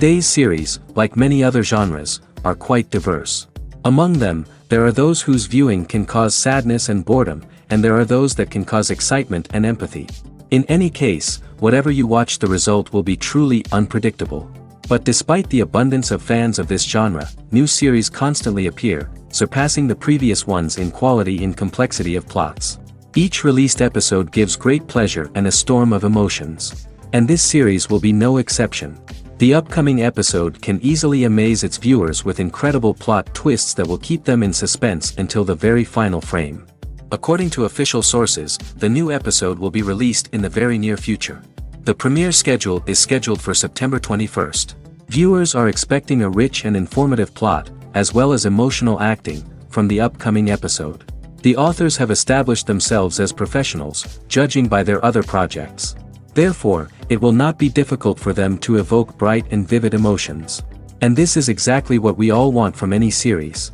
Today's series, like many other genres, are quite diverse. Among them, there are those whose viewing can cause sadness and boredom, and there are those that can cause excitement and empathy. In any case, whatever you watch, the result will be truly unpredictable. But despite the abundance of fans of this genre, new series constantly appear, surpassing the previous ones in quality and complexity of plots. Each released episode gives great pleasure and a storm of emotions. And this series will be no exception. The upcoming episode can easily amaze its viewers with incredible plot twists that will keep them in suspense until the very final frame. According to official sources, the new episode will be released in the very near future. The premiere schedule is scheduled for September 21st. Viewers are expecting a rich and informative plot, as well as emotional acting, from the upcoming episode. The authors have established themselves as professionals, judging by their other projects. Therefore, it will not be difficult for them to evoke bright and vivid emotions. And this is exactly what we all want from any series.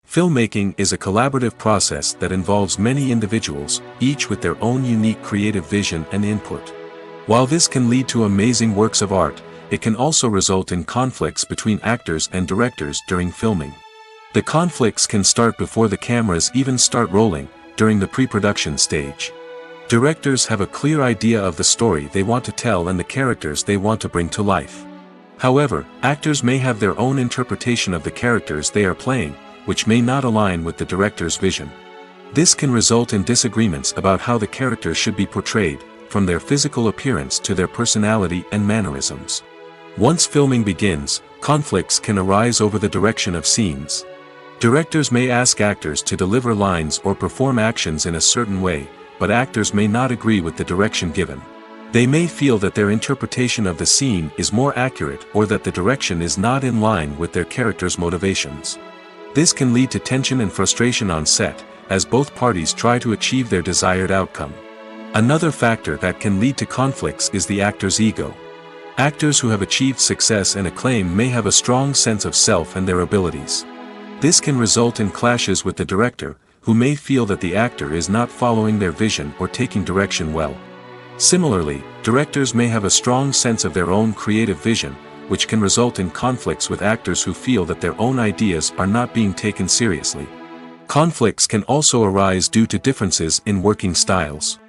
Filmmaking is a collaborative process that involves many individuals, each with their own unique creative vision and input. While this can lead to amazing works of art, it can also result in conflicts between actors and directors during filming. The conflicts can start before the cameras even start rolling, during the pre-production stage. Directors have a clear idea of the story they want to tell and the characters they want to bring to life. However, actors may have their own interpretation of the characters they are playing, which may not align with the director's vision. This can result in disagreements about how the characters should be portrayed, from their physical appearance to their personality and mannerisms. Once filming begins, conflicts can arise over the direction of scenes. Directors may ask actors to deliver lines or perform actions in a certain way, but actors may not agree with the direction given. They may feel that their interpretation of the scene is more accurate or that the direction is not in line with their character's motivations. This can lead to tension and frustration on set, as both parties try to achieve their desired outcome. Another factor that can lead to conflicts is the actor's ego. Actors who have achieved success and acclaim may have a strong sense of self and their abilities. This can result in clashes with the director, who may feel that the actor is not following their vision or taking direction well. Similarly, directors may have a strong sense of their own creative vision, which can result in conflicts with actors who feel that their own ideas are not being taken seriously. Conflicts can also arise due to differences in working styles.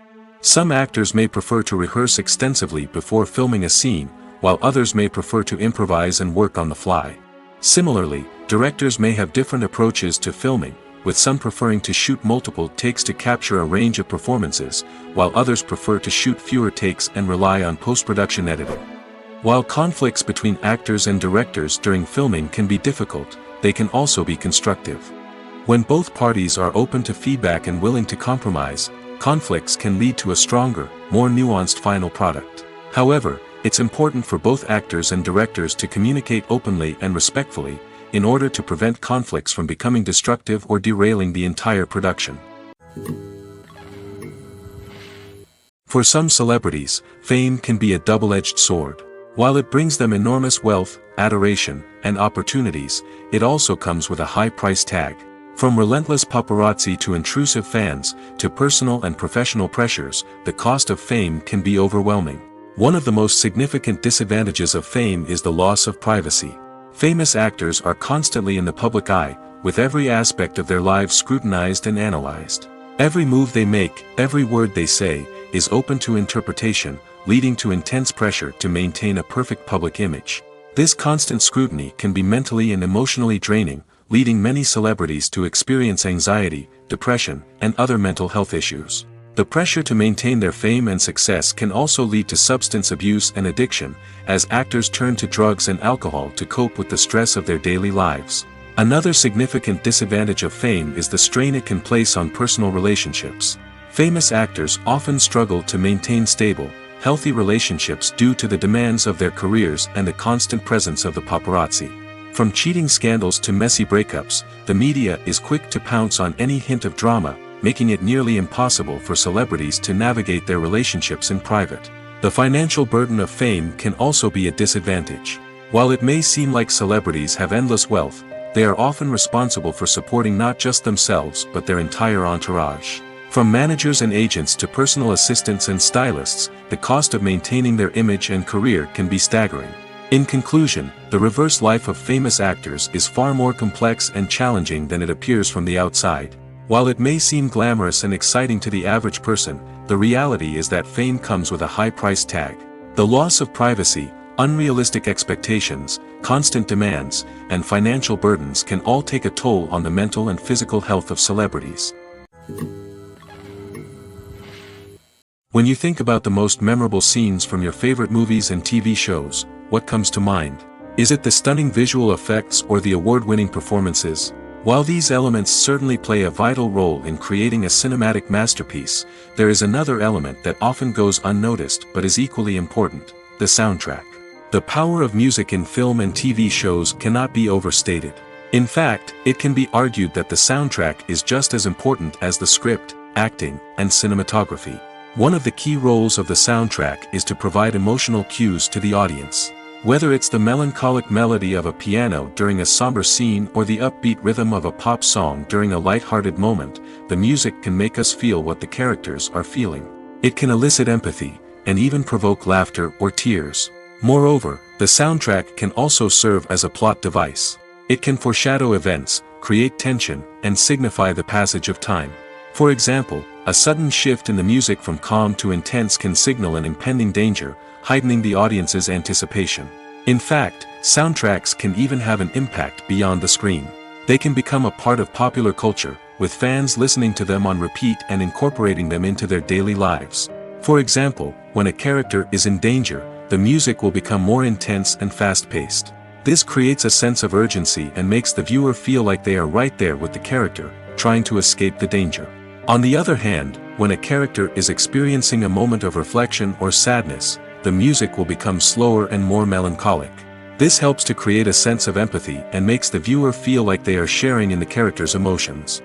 Some actors may prefer to rehearse extensively before filming a scene, while others may prefer to improvise and work on the fly. Similarly, directors may have different approaches to filming, with some preferring to shoot multiple takes to capture a range of performances, while others prefer to shoot fewer takes and rely on post-production editing. While conflicts between actors and directors during filming can be difficult, they can also be constructive. When both parties are open to feedback and willing to compromise, conflicts can lead to a stronger, more nuanced final product. However, it's important for both actors and directors to communicate openly and respectfully, in order to prevent conflicts from becoming destructive or derailing the entire production. For some celebrities, fame can be a double-edged sword. While it brings them enormous wealth, adoration, and opportunities, it also comes with a high price tag. From relentless paparazzi to intrusive fans, to personal and professional pressures, the cost of fame can be overwhelming. One of the most significant disadvantages of fame is the loss of privacy. Famous actors are constantly in the public eye, with every aspect of their lives scrutinized and analyzed. Every move they make, every word they say, is open to interpretation, leading to intense pressure to maintain a perfect public image. This constant scrutiny can be mentally and emotionally draining, leading many celebrities to experience anxiety, depression, and other mental health issues. The pressure to maintain their fame and success can also lead to substance abuse and addiction, as actors turn to drugs and alcohol to cope with the stress of their daily lives. Another significant disadvantage of fame is the strain it can place on personal relationships. Famous actors often struggle to maintain stable, healthy relationships due to the demands of their careers and the constant presence of the paparazzi. From cheating scandals to messy breakups, the media is quick to pounce on any hint of drama, making it nearly impossible for celebrities to navigate their relationships in private. The financial burden of fame can also be a disadvantage. While it may seem like celebrities have endless wealth, they are often responsible for supporting not just themselves but their entire entourage. From managers and agents to personal assistants and stylists, the cost of maintaining their image and career can be staggering. In conclusion, the reverse life of famous actors is far more complex and challenging than it appears from the outside. While it may seem glamorous and exciting to the average person, the reality is that fame comes with a high price tag. The loss of privacy, unrealistic expectations, constant demands, and financial burdens can all take a toll on the mental and physical health of celebrities. When you think about the most memorable scenes from your favorite movies and TV shows, what comes to mind? Is it the stunning visual effects or the award-winning performances? While these elements certainly play a vital role in creating a cinematic masterpiece, there is another element that often goes unnoticed but is equally important: the soundtrack. The power of music in film and TV shows cannot be overstated. In fact, it can be argued that the soundtrack is just as important as the script, acting, and cinematography. One of the key roles of the soundtrack is to provide emotional cues to the audience. Whether it's the melancholic melody of a piano during a somber scene or the upbeat rhythm of a pop song during a light-hearted moment, the music can make us feel what the characters are feeling. It can elicit empathy, and even provoke laughter or tears. Moreover, the soundtrack can also serve as a plot device. It can foreshadow events, create tension, and signify the passage of time. For example, a sudden shift in the music from calm to intense can signal an impending danger, heightening the audience's anticipation. In fact, soundtracks can even have an impact beyond the screen. They can become a part of popular culture, with fans listening to them on repeat and incorporating them into their daily lives. For example, when a character is in danger, the music will become more intense and fast-paced. This creates a sense of urgency and makes the viewer feel like they are right there with the character, trying to escape the danger. On the other hand, when a character is experiencing a moment of reflection or sadness, the music will become slower and more melancholic. This helps to create a sense of empathy and makes the viewer feel like they are sharing in the character's emotions.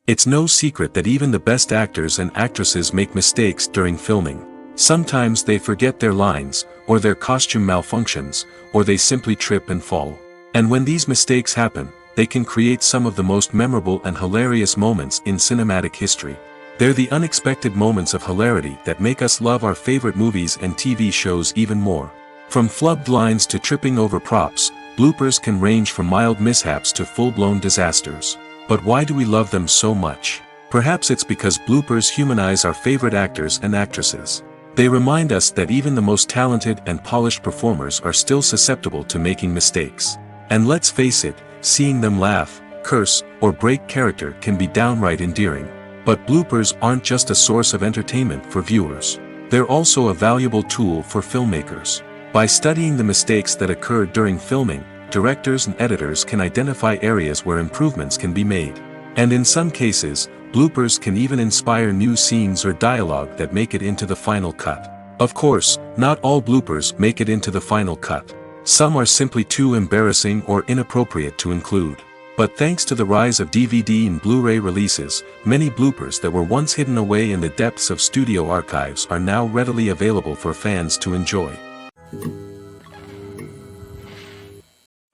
It's no secret that even the best actors and actresses make mistakes during filming. Sometimes they forget their lines, or their costume malfunctions, or they simply trip and fall. And when these mistakes happen, they can create some of the most memorable and hilarious moments in cinematic history. They're the unexpected moments of hilarity that make us love our favorite movies and TV shows even more. From flubbed lines to tripping over props, bloopers can range from mild mishaps to full-blown disasters. But why do we love them so much? Perhaps it's because bloopers humanize our favorite actors and actresses. They remind us that even the most talented and polished performers are still susceptible to making mistakes. And let's face it, seeing them laugh, curse, or break character can be downright endearing. But bloopers aren't just a source of entertainment for viewers. They're also a valuable tool for filmmakers. By studying the mistakes that occur during filming, directors and editors can identify areas where improvements can be made. And in some cases, bloopers can even inspire new scenes or dialogue that make it into the final cut. Of course, not all bloopers make it into the final cut. Some are simply too embarrassing or inappropriate to include. But thanks to the rise of DVD and Blu-ray releases, many bloopers that were once hidden away in the depths of studio archives are now readily available for fans to enjoy.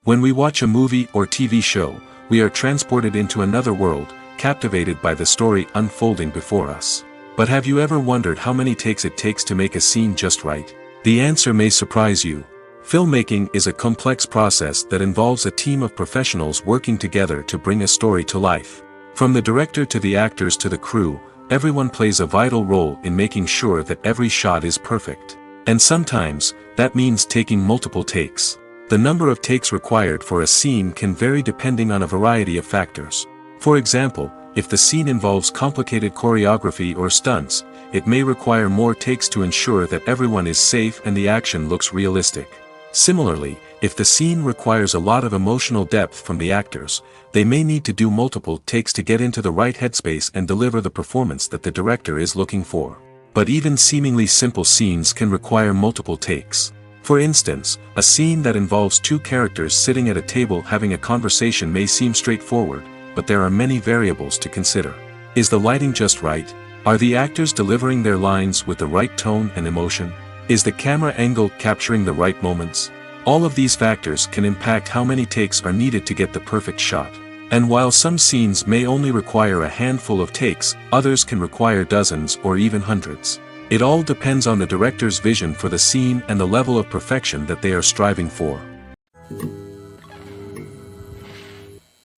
When we watch a movie or TV show, we are transported into another world, captivated by the story unfolding before us. But have you ever wondered how many takes it takes to make a scene just right? The answer may surprise you. Filmmaking is a complex process that involves a team of professionals working together to bring a story to life. From the director to the actors to the crew, everyone plays a vital role in making sure that every shot is perfect. And sometimes, that means taking multiple takes. The number of takes required for a scene can vary depending on a variety of factors. For example, if the scene involves complicated choreography or stunts, it may require more takes to ensure that everyone is safe and the action looks realistic. Similarly, if the scene requires a lot of emotional depth from the actors, they may need to do multiple takes to get into the right headspace and deliver the performance that the director is looking for. But even seemingly simple scenes can require multiple takes. For instance, a scene that involves two characters sitting at a table having a conversation may seem straightforward, but there are many variables to consider. Is the lighting just right? Are the actors delivering their lines with the right tone and emotion? Is the camera angle capturing the right moments? All of these factors can impact how many takes are needed to get the perfect shot. And while some scenes may only require a handful of takes, others can require dozens or even hundreds. It all depends on the director's vision for the scene and the level of perfection that they are striving for.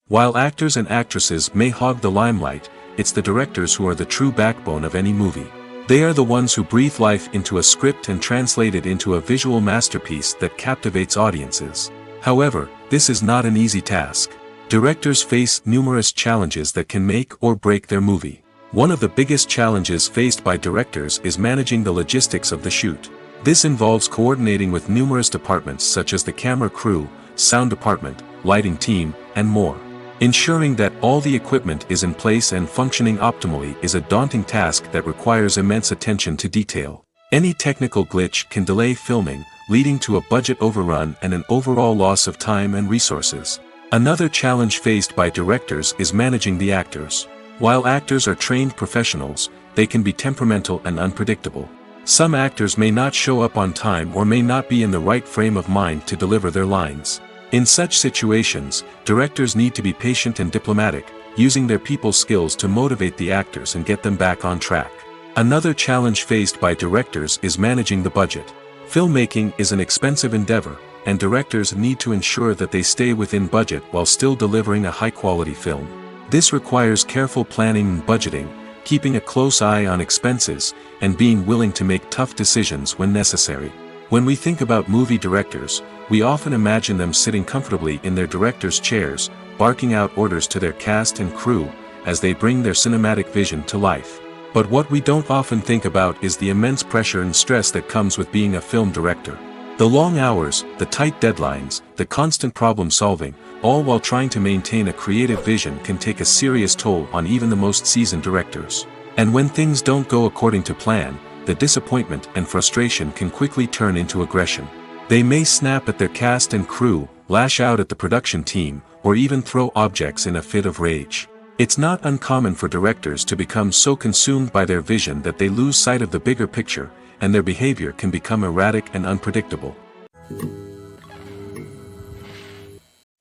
While actors and actresses may hog the limelight, it's the directors who are the true backbone of any movie. They are the ones who breathe life into a script and translate it into a visual masterpiece that captivates audiences. However, this is not an easy task. Directors face numerous challenges that can make or break their movie. One of the biggest challenges faced by directors is managing the logistics of the shoot. This involves coordinating with numerous departments such as the camera crew, sound department, lighting team, and more. Ensuring that all the equipment is in place and functioning optimally is a daunting task that requires immense attention to detail. Any technical glitch can delay filming, leading to a budget overrun and an overall loss of time and resources. Another challenge faced by directors is managing the actors. While actors are trained professionals, they can be temperamental and unpredictable. Some actors may not show up on time or may not be in the right frame of mind to deliver their lines. In such situations, directors need to be patient and diplomatic, using their people skills to motivate the actors and get them back on track. Another challenge faced by directors is managing the budget. Filmmaking is an expensive endeavor, and directors need to ensure that they stay within budget while still delivering a high-quality film. This requires careful planning and budgeting, keeping a close eye on expenses, and being willing to make tough decisions when necessary. When we think about movie directors, we often imagine them sitting comfortably in their director's chairs, barking out orders to their cast and crew, as they bring their cinematic vision to life. But what we don't often think about is the immense pressure and stress that comes with being a film director. The long hours, the tight deadlines, the constant problem solving, all while trying to maintain a creative vision can take a serious toll on even the most seasoned directors. And when things don't go according to plan, the disappointment and frustration can quickly turn into aggression. They may snap at their cast and crew, lash out at the production team, or even throw objects in a fit of rage. It's not uncommon for directors to become so consumed by their vision that they lose sight of the bigger picture, and their behavior can become erratic and unpredictable.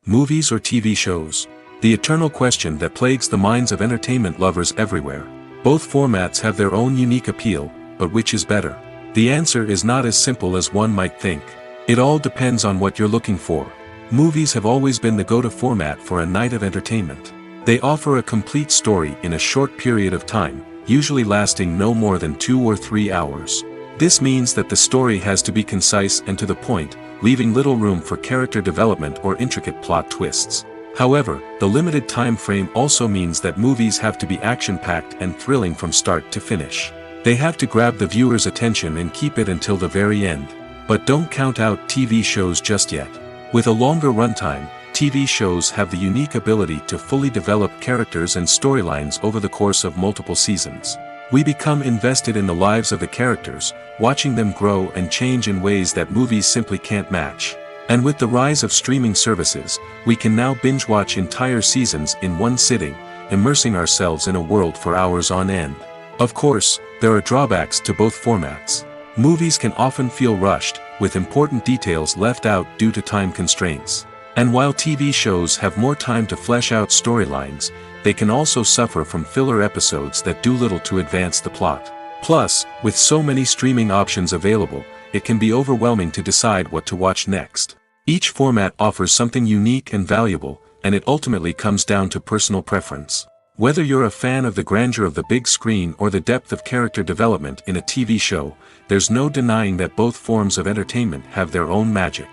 Movies or TV shows? The eternal question that plagues the minds of entertainment lovers everywhere. Both formats have their own unique appeal, but which is better? The answer is not as simple as one might think. It all depends on what you're looking for. Movies have always been the go-to format for a night of entertainment. They offer a complete story in a short period of time, usually lasting no more than 2 or 3 hours. This means that the story has to be concise and to the point, leaving little room for character development or intricate plot twists. However, the limited time frame also means that movies have to be action-packed and thrilling from start to finish. They have to grab the viewer's attention and keep it until the very end. But don't count out TV shows just yet. With a longer runtime, TV shows have the unique ability to fully develop characters and storylines over the course of multiple seasons. We become invested in the lives of the characters, watching them grow and change in ways that movies simply can't match. And with the rise of streaming services, we can now binge-watch entire seasons in one sitting, immersing ourselves in a world for hours on end. Of course, there are drawbacks to both formats. Movies can often feel rushed, with important details left out due to time constraints. And while TV shows have more time to flesh out storylines, they can also suffer from filler episodes that do little to advance the plot. Plus, with so many streaming options available, it can be overwhelming to decide what to watch next. Each format offers something unique and valuable, and it ultimately comes down to personal preference. Whether you're a fan of the grandeur of the big screen or the depth of character development in a TV show, there's no denying that both forms of entertainment have their own magic.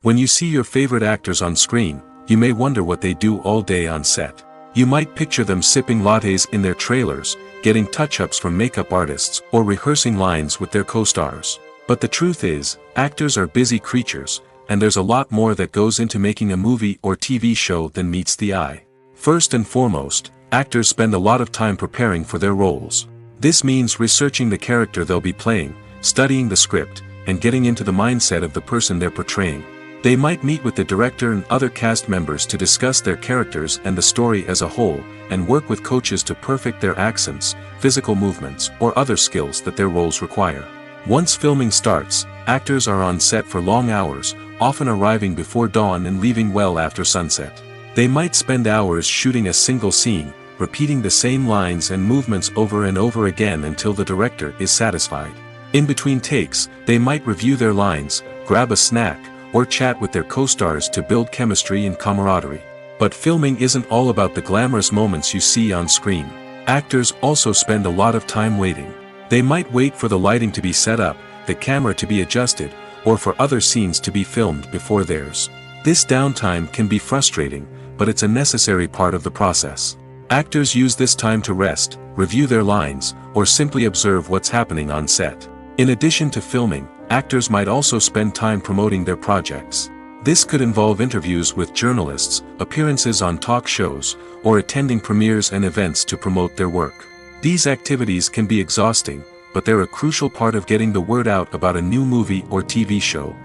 When you see your favorite actors on screen, you may wonder what they do all day on set. You might picture them sipping lattes in their trailers, getting touch-ups from makeup artists, or rehearsing lines with their co-stars. But the truth is, actors are busy creatures, and there's a lot more that goes into making a movie or TV show than meets the eye. First and foremost, actors spend a lot of time preparing for their roles. This means researching the character they'll be playing, studying the script, and getting into the mindset of the person they're portraying. They might meet with the director and other cast members to discuss their characters and the story as a whole, and work with coaches to perfect their accents, physical movements, or other skills that their roles require. Once filming starts, actors are on set for long hours, often arriving before dawn and leaving well after sunset. They might spend hours shooting a single scene, repeating the same lines and movements over and over again until the director is satisfied. In between takes, they might review their lines, grab a snack, or chat with their co-stars to build chemistry and camaraderie. But filming isn't all about the glamorous moments you see on screen. Actors also spend a lot of time waiting. They might wait for the lighting to be set up, the camera to be adjusted, or for other scenes to be filmed before theirs. This downtime can be frustrating, but it's a necessary part of the process. Actors use this time to rest, review their lines, or simply observe what's happening on set. In addition to filming, actors might also spend time promoting their projects. This could involve interviews with journalists, appearances on talk shows, or attending premieres and events to promote their work. These activities can be exhausting, but they're a crucial part of getting the word out about a new movie or TV show.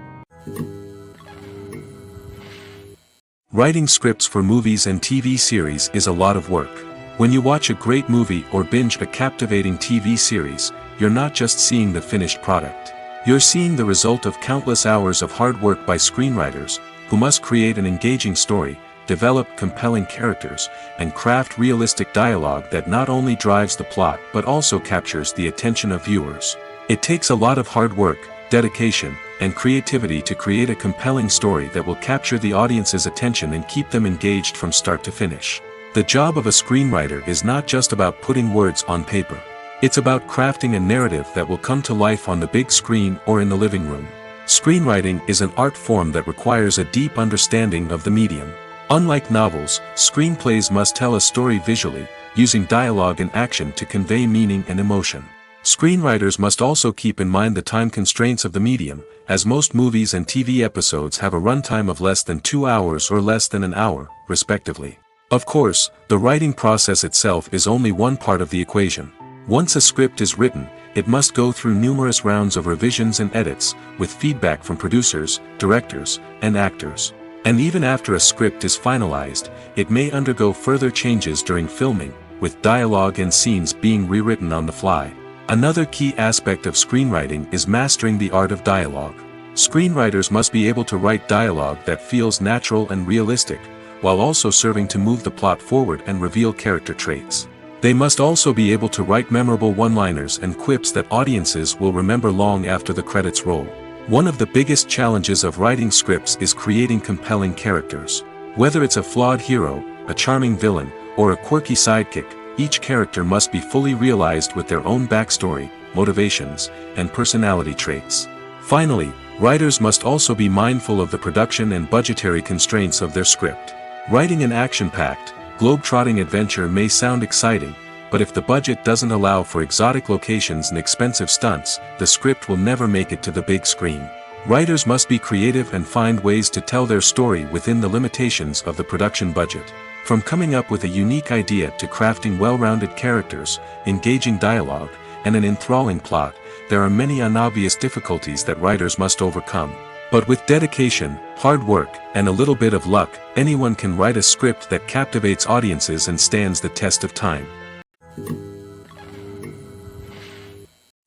Writing scripts for movies and TV series is a lot of work. When you watch a great movie or binge a captivating TV series, you're not just seeing the finished product. You're seeing the result of countless hours of hard work by screenwriters, who must create an engaging story, develop compelling characters, and craft realistic dialogue that not only drives the plot but also captures the attention of viewers. It takes a lot of hard work, dedication, and creativity to create a compelling story that will capture the audience's attention and keep them engaged from start to finish. The job of a screenwriter is not just about putting words on paper. It's about crafting a narrative that will come to life on the big screen or in the living room. Screenwriting is an art form that requires a deep understanding of the medium. Unlike novels, screenplays must tell a story visually, using dialogue and action to convey meaning and emotion. Screenwriters must also keep in mind the time constraints of the medium, as most movies and TV episodes have a runtime of less than 2 hours or less than an hour, respectively. Of course, the writing process itself is only one part of the equation. Once a script is written, it must go through numerous rounds of revisions and edits, with feedback from producers, directors, and actors. And even after a script is finalized, it may undergo further changes during filming, with dialogue and scenes being rewritten on the fly. Another key aspect of screenwriting is mastering the art of dialogue. Screenwriters must be able to write dialogue that feels natural and realistic, while also serving to move the plot forward and reveal character traits. They must also be able to write memorable one-liners and quips that audiences will remember long after the credits roll. One of the biggest challenges of writing scripts is creating compelling characters. Whether it's a flawed hero, a charming villain, or a quirky sidekick, each character must be fully realized with their own backstory, motivations, and personality traits. Finally, writers must also be mindful of the production and budgetary constraints of their script. Writing an action-packed, globe-trotting adventure may sound exciting, but if the budget doesn't allow for exotic locations and expensive stunts, the script will never make it to the big screen. Writers must be creative and find ways to tell their story within the limitations of the production budget. From coming up with a unique idea to crafting well-rounded characters, engaging dialogue, and an enthralling plot, there are many unobvious difficulties that writers must overcome. But with dedication, hard work, and a little bit of luck, anyone can write a script that captivates audiences and stands the test of time.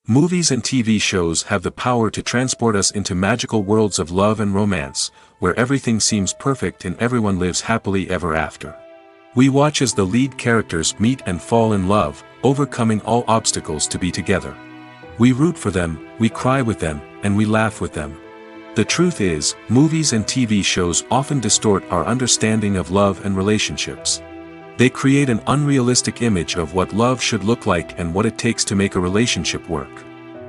Movies and TV shows have the power to transport us into magical worlds of love and romance, where everything seems perfect and everyone lives happily ever after. We watch as the lead characters meet and fall in love, overcoming all obstacles to be together. We root for them, we cry with them, and we laugh with them. The truth is, movies and TV shows often distort our understanding of love and relationships. They create an unrealistic image of what love should look like and what it takes to make a relationship work.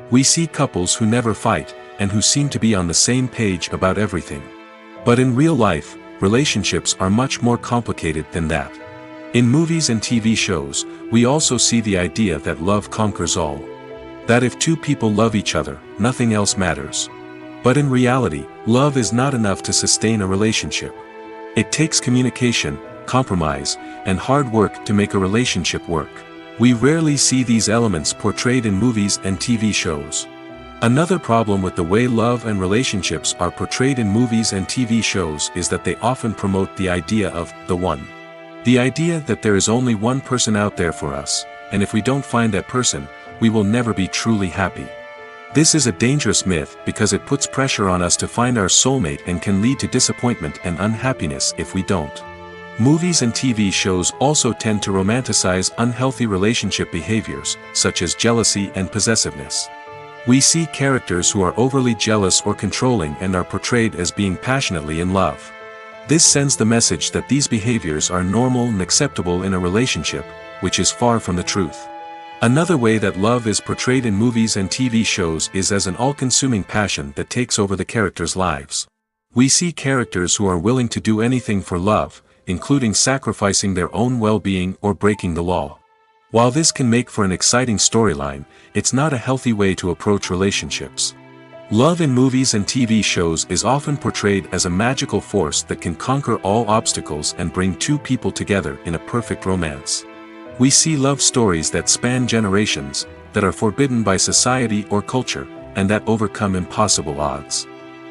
We see couples who never fight, and who seem to be on the same page about everything. But in real life, relationships are much more complicated than that. In movies and TV shows, we also see the idea that love conquers all. That if two people love each other, nothing else matters. But in reality, love is not enough to sustain a relationship. It takes communication, compromise, and hard work to make a relationship work. We rarely see these elements portrayed in movies and TV shows. Another problem with the way love and relationships are portrayed in movies and TV shows is that they often promote the idea of the one. The idea that there is only one person out there for us, and if we don't find that person, we will never be truly happy. This is a dangerous myth because it puts pressure on us to find our soulmate and can lead to disappointment and unhappiness if we don't. Movies and TV shows also tend to romanticize unhealthy relationship behaviors, such as jealousy and possessiveness. We see characters who are overly jealous or controlling and are portrayed as being passionately in love. This sends the message that these behaviors are normal and acceptable in a relationship, which is far from the truth. Another way that love is portrayed in movies and TV shows is as an all-consuming passion that takes over the characters' lives. We see characters who are willing to do anything for love, including sacrificing their own well-being or breaking the law. While this can make for an exciting storyline, it's not a healthy way to approach relationships. Love in movies and TV shows is often portrayed as a magical force that can conquer all obstacles and bring two people together in a perfect romance. We see love stories that span generations, that are forbidden by society or culture, and that overcome impossible odds.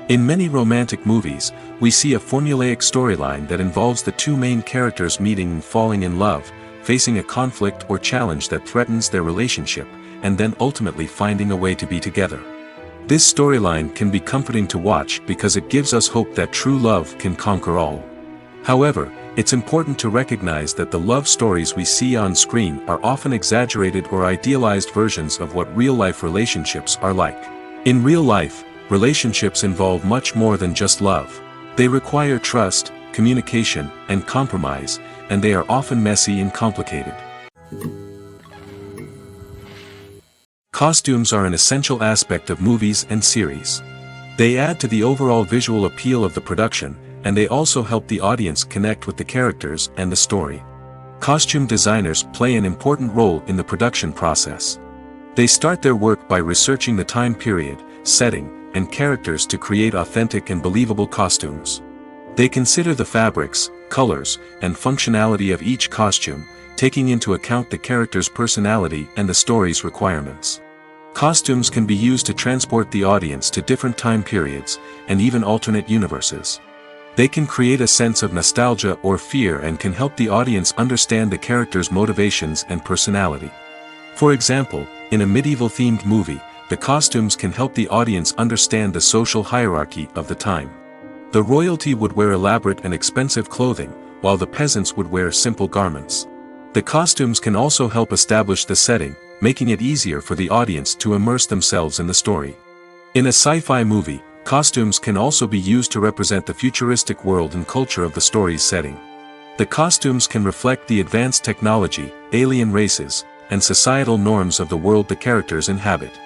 In many romantic movies, we see a formulaic storyline that involves the two main characters meeting and falling in love, facing a conflict or challenge that threatens their relationship, and then ultimately finding a way to be together. This storyline can be comforting to watch because it gives us hope that true love can conquer all. However, it's important to recognize that the love stories we see on screen are often exaggerated or idealized versions of what real-life relationships are like. In real life, relationships involve much more than just love. They require trust, communication, and compromise, and they are often messy and complicated. Costumes are an essential aspect of movies and series. They add to the overall visual appeal of the production, and they also help the audience connect with the characters and the story. Costume designers play an important role in the production process. They start their work by researching the time period, setting, and characters to create authentic and believable costumes. They consider the fabrics, colors, and functionality of each costume, taking into account the character's personality and the story's requirements. Costumes can be used to transport the audience to different time periods, and even alternate universes. They can create a sense of nostalgia or fear and can help the audience understand the character's motivations and personality. For example, in a medieval-themed movie, the costumes can help the audience understand the social hierarchy of the time. The royalty would wear elaborate and expensive clothing, while the peasants would wear simple garments. The costumes can also help establish the setting, making it easier for the audience to immerse themselves in the story. In a sci-fi movie, costumes can also be used to represent the futuristic world and culture of the story's setting. The costumes can reflect the advanced technology, alien races, and societal norms of the world the characters inhabit.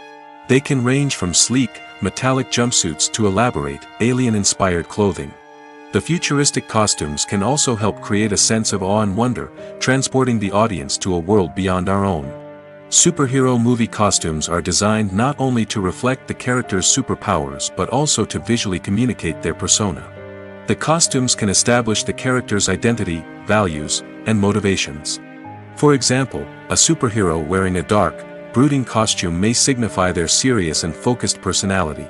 They can range from sleek, metallic jumpsuits to elaborate, alien-inspired clothing. The futuristic costumes can also help create a sense of awe and wonder, transporting the audience to a world beyond our own. Superhero movie costumes are designed not only to reflect the character's superpowers but also to visually communicate their persona. The costumes can establish the character's identity, values, and motivations. For example, a superhero wearing a dark, brooding costume may signify their serious and focused personality.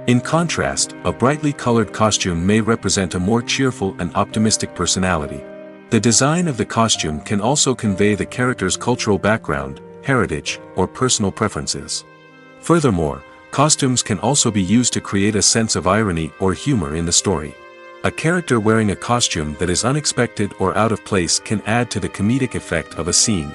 In contrast, a brightly colored costume may represent a more cheerful and optimistic personality. The design of the costume can also convey the character's cultural background, heritage, or personal preferences. Furthermore, costumes can also be used to create a sense of irony or humor in the story. A character wearing a costume that is unexpected or out of place can add to the comedic effect of a scene.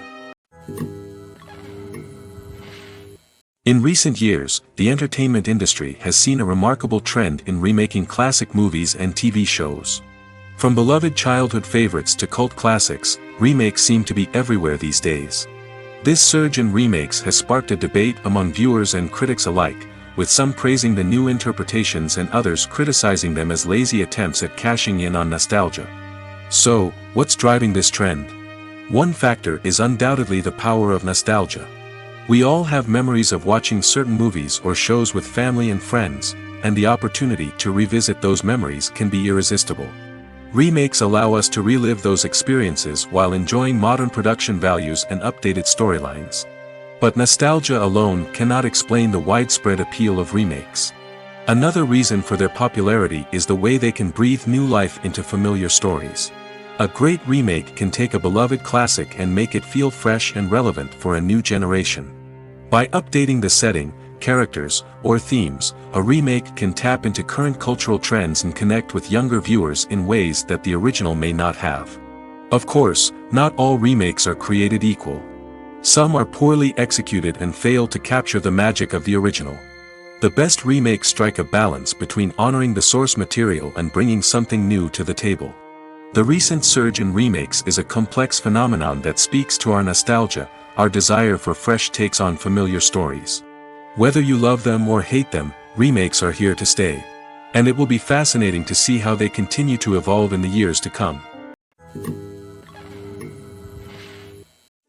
In recent years, the entertainment industry has seen a remarkable trend in remaking classic movies and TV shows. From beloved childhood favorites to cult classics, remakes seem to be everywhere these days. This surge in remakes has sparked a debate among viewers and critics alike, with some praising the new interpretations and others criticizing them as lazy attempts at cashing in on nostalgia. So, what's driving this trend? One factor is undoubtedly the power of nostalgia. We all have memories of watching certain movies or shows with family and friends, and the opportunity to revisit those memories can be irresistible. Remakes allow us to relive those experiences while enjoying modern production values and updated storylines. But nostalgia alone cannot explain the widespread appeal of remakes. Another reason for their popularity is the way they can breathe new life into familiar stories. A great remake can take a beloved classic and make it feel fresh and relevant for a new generation. By updating the setting, characters, or themes, a remake can tap into current cultural trends and connect with younger viewers in ways that the original may not have. Of course, not all remakes are created equal. Some are poorly executed and fail to capture the magic of the original. The best remakes strike a balance between honoring the source material and bringing something new to the table. The recent surge in remakes is a complex phenomenon that speaks to our nostalgia, our desire for fresh takes on familiar stories. Whether you love them or hate them, remakes are here to stay. And it will be fascinating to see how they continue to evolve in the years to come.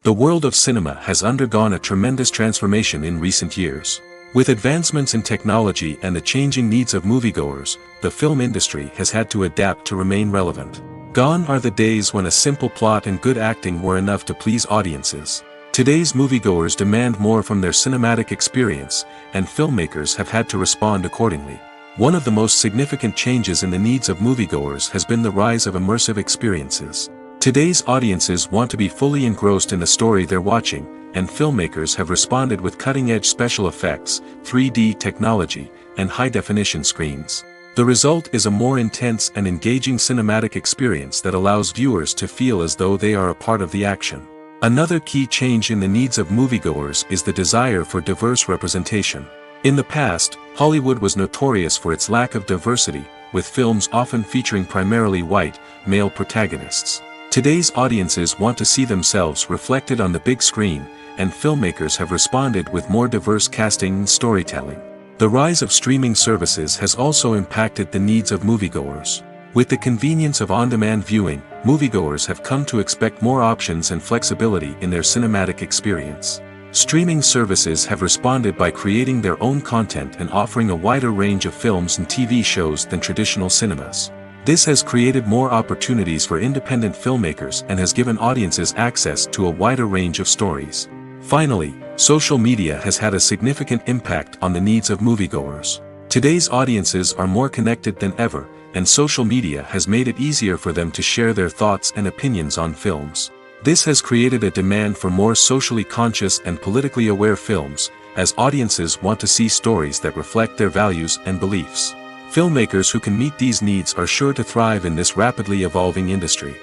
The world of cinema has undergone a tremendous transformation in recent years. With advancements in technology and the changing needs of moviegoers, the film industry has had to adapt to remain relevant. Gone are the days when a simple plot and good acting were enough to please audiences. Today's moviegoers demand more from their cinematic experience, and filmmakers have had to respond accordingly. One of the most significant changes in the needs of moviegoers has been the rise of immersive experiences. Today's audiences want to be fully engrossed in the story they're watching, and filmmakers have responded with cutting-edge special effects, 3D technology, and high-definition screens. The result is a more intense and engaging cinematic experience that allows viewers to feel as though they are a part of the action. Another key change in the needs of moviegoers is the desire for diverse representation. In the past, Hollywood was notorious for its lack of diversity, with films often featuring primarily white, male protagonists. Today's audiences want to see themselves reflected on the big screen, and filmmakers have responded with more diverse casting and storytelling. The rise of streaming services has also impacted the needs of moviegoers. With the convenience of on-demand viewing, moviegoers have come to expect more options and flexibility in their cinematic experience. Streaming services have responded by creating their own content and offering a wider range of films and TV shows than traditional cinemas. This has created more opportunities for independent filmmakers and has given audiences access to a wider range of stories. Finally, social media has had a significant impact on the needs of moviegoers. Today's audiences are more connected than ever, and social media has made it easier for them to share their thoughts and opinions on films. This has created a demand for more socially conscious and politically aware films, as audiences want to see stories that reflect their values and beliefs. Filmmakers who can meet these needs are sure to thrive in this rapidly evolving industry.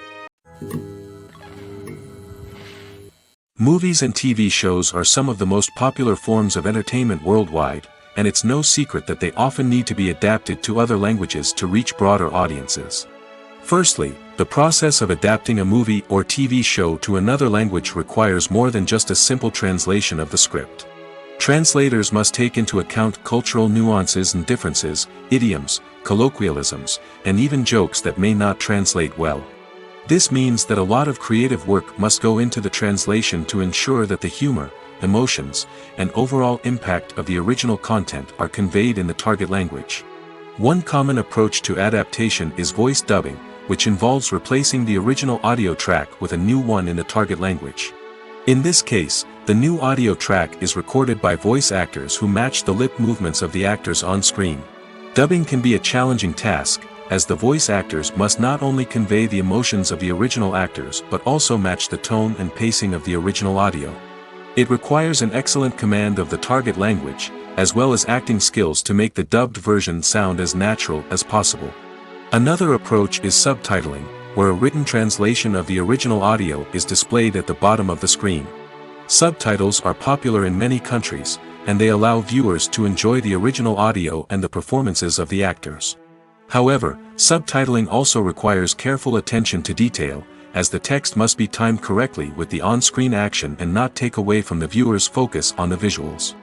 Movies and TV shows are some of the most popular forms of entertainment worldwide, and it's no secret that they often need to be adapted to other languages to reach broader audiences. Firstly, the process of adapting a movie or TV show to another language requires more than just a simple translation of the script. Translators must take into account cultural nuances and differences, idioms, colloquialisms, and even jokes that may not translate well. This means that a lot of creative work must go into the translation to ensure that the humor, emotions, and overall impact of the original content are conveyed in the target language. One common approach to adaptation is voice dubbing, which involves replacing the original audio track with a new one in the target language. In this case, the new audio track is recorded by voice actors who match the lip movements of the actors on screen. Dubbing can be a challenging task, as the voice actors must not only convey the emotions of the original actors but also match the tone and pacing of the original audio. It requires an excellent command of the target language, as well as acting skills to make the dubbed version sound as natural as possible. Another approach is subtitling, where a written translation of the original audio is displayed at the bottom of the screen. Subtitles are popular in many countries, and they allow viewers to enjoy the original audio and the performances of the actors. However, subtitling also requires careful attention to detail, as the text must be timed correctly with the on-screen action and not take away from the viewer's focus on the visuals.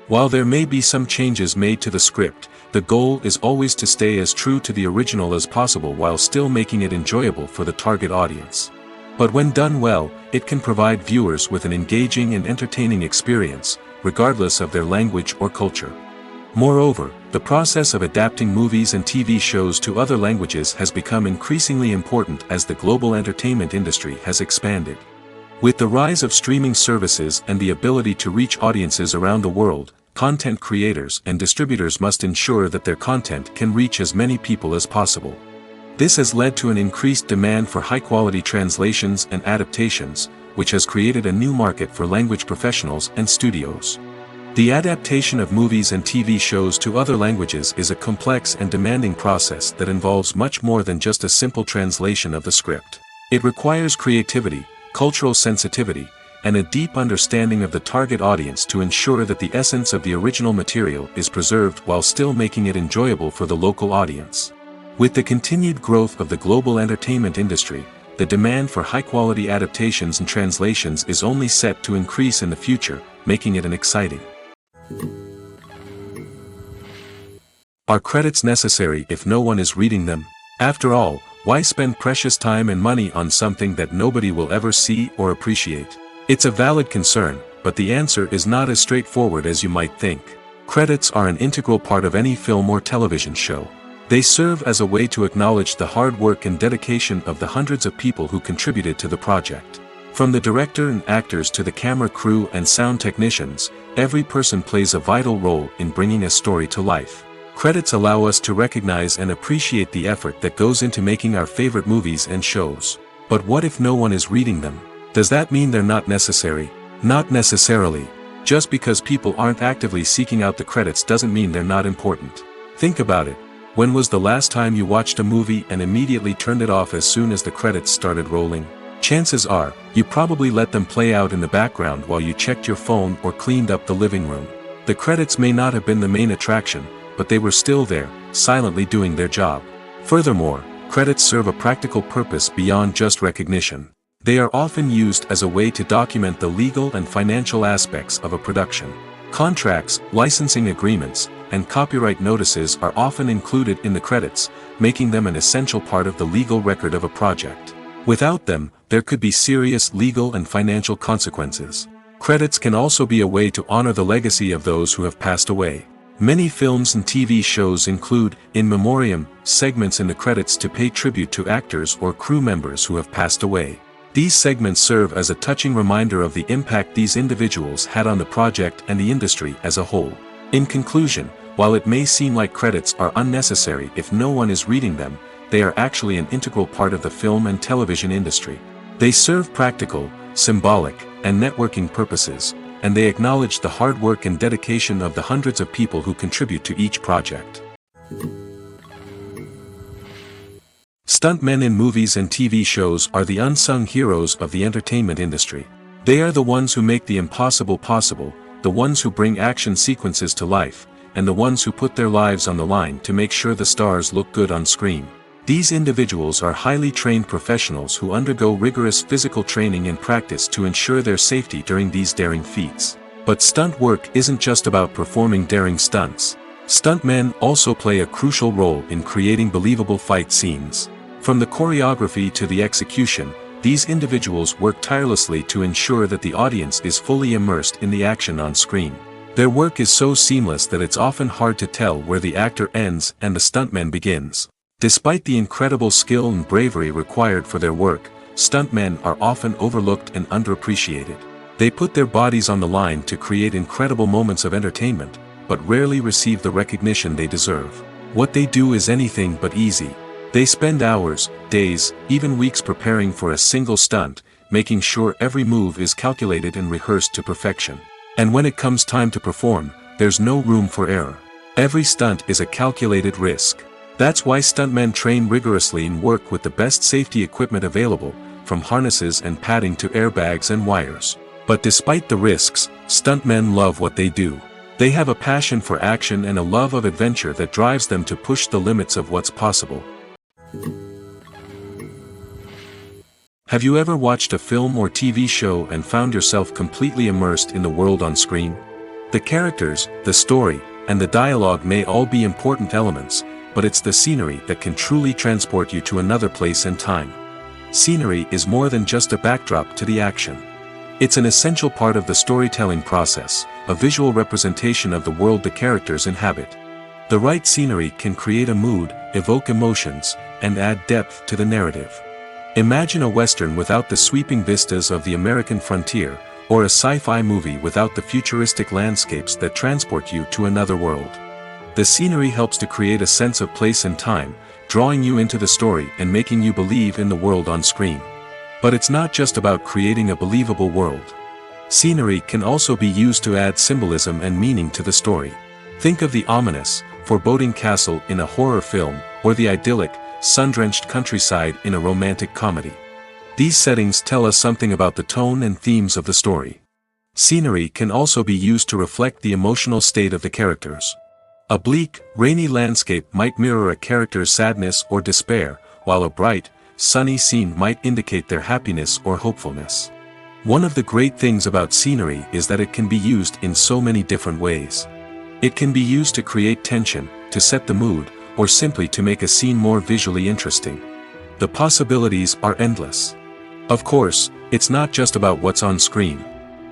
While there may be some changes made to the script, the goal is always to stay as true to the original as possible while still making it enjoyable for the target audience. But when done well, it can provide viewers with an engaging and entertaining experience, regardless of their language or culture. Moreover, the process of adapting movies and TV shows to other languages has become increasingly important as the global entertainment industry has expanded. With the rise of streaming services and the ability to reach audiences around the world, content creators and distributors must ensure that their content can reach as many people as possible. This has led to an increased demand for high-quality translations and adaptations, which has created a new market for language professionals and studios. The adaptation of movies and TV shows to other languages is a complex and demanding process that involves much more than just a simple translation of the script. It requires creativity, cultural sensitivity, and a deep understanding of the target audience to ensure that the essence of the original material is preserved while still making it enjoyable for the local audience. With the continued growth of the global entertainment industry, the demand for high-quality adaptations and translations is only set to increase in the future, making it an exciting. Are credits necessary if no one is reading them? After all, why spend precious time and money on something that nobody will ever see or appreciate? It's a valid concern, but the answer is not as straightforward as you might think. Credits are an integral part of any film or television show. They serve as a way to acknowledge the hard work and dedication of the hundreds of people who contributed to the project. From the director and actors to the camera crew and sound technicians, every person plays a vital role in bringing a story to life. Credits allow us to recognize and appreciate the effort that goes into making our favorite movies and shows. But what if no one is reading them? Does that mean they're not necessary? Not necessarily. Just because people aren't actively seeking out the credits doesn't mean they're not important. Think about it. When was the last time you watched a movie and immediately turned it off as soon as the credits started rolling? Chances are, you probably let them play out in the background while you checked your phone or cleaned up the living room. The credits may not have been the main attraction, but they were still there, silently doing their job. Furthermore, credits serve a practical purpose beyond just recognition. They are often used as a way to document the legal and financial aspects of a production. Contracts, licensing agreements, and copyright notices are often included in the credits, making them an essential part of the legal record of a project. Without them, there could be serious legal and financial consequences. Credits can also be a way to honor the legacy of those who have passed away. Many films and TV shows include, in memoriam, segments in the credits to pay tribute to actors or crew members who have passed away. These segments serve as a touching reminder of the impact these individuals had on the project and the industry as a whole. In conclusion, while it may seem like credits are unnecessary if no one is reading them, they are actually an integral part of the film and television industry. They serve practical, symbolic, and networking purposes, and they acknowledge the hard work and dedication of the hundreds of people who contribute to each project. Stuntmen in movies and TV shows are the unsung heroes of the entertainment industry. They are the ones who make the impossible possible, the ones who bring action sequences to life, and the ones who put their lives on the line to make sure the stars look good on screen. These individuals are highly trained professionals who undergo rigorous physical training and practice to ensure their safety during these daring feats. But stunt work isn't just about performing daring stunts. Stuntmen also play a crucial role in creating believable fight scenes. From the choreography to the execution, these individuals work tirelessly to ensure that the audience is fully immersed in the action on screen. Their work is so seamless that it's often hard to tell where the actor ends and the stuntman begins. Despite the incredible skill and bravery required for their work, stuntmen are often overlooked and underappreciated. They put their bodies on the line to create incredible moments of entertainment, but rarely receive the recognition they deserve. What they do is anything but easy. They spend hours, days, even weeks preparing for a single stunt, making sure every move is calculated and rehearsed to perfection. And when it comes time to perform, there's no room for error. Every stunt is a calculated risk. That's why stuntmen train rigorously and work with the best safety equipment available, from harnesses and padding to airbags and wires. But despite the risks, stuntmen love what they do. They have a passion for action and a love of adventure that drives them to push the limits of what's possible. Have you ever watched a film or TV show and found yourself completely immersed in the world on screen? The characters, the story, and the dialogue may all be important elements, but it's the scenery that can truly transport you to another place and time. Scenery is more than just a backdrop to the action. It's an essential part of the storytelling process, a visual representation of the world the characters inhabit. The right scenery can create a mood, evoke emotions, and add depth to the narrative. Imagine a Western without the sweeping vistas of the American frontier, or a sci-fi movie without the futuristic landscapes that transport you to another world. The scenery helps to create a sense of place and time, drawing you into the story and making you believe in the world on screen. But it's not just about creating a believable world. Scenery can also be used to add symbolism and meaning to the story. Think of the ominous, foreboding castle in a horror film, or the idyllic, sun-drenched countryside in a romantic comedy. These settings tell us something about the tone and themes of the story. Scenery can also be used to reflect the emotional state of the characters. A bleak, rainy landscape might mirror a character's sadness or despair, while a bright, sunny scene might indicate their happiness or hopefulness. One of the great things about scenery is that it can be used in so many different ways. It can be used to create tension, to set the mood, or simply to make a scene more visually interesting. The possibilities are endless. Of course, it's not just about what's on screen.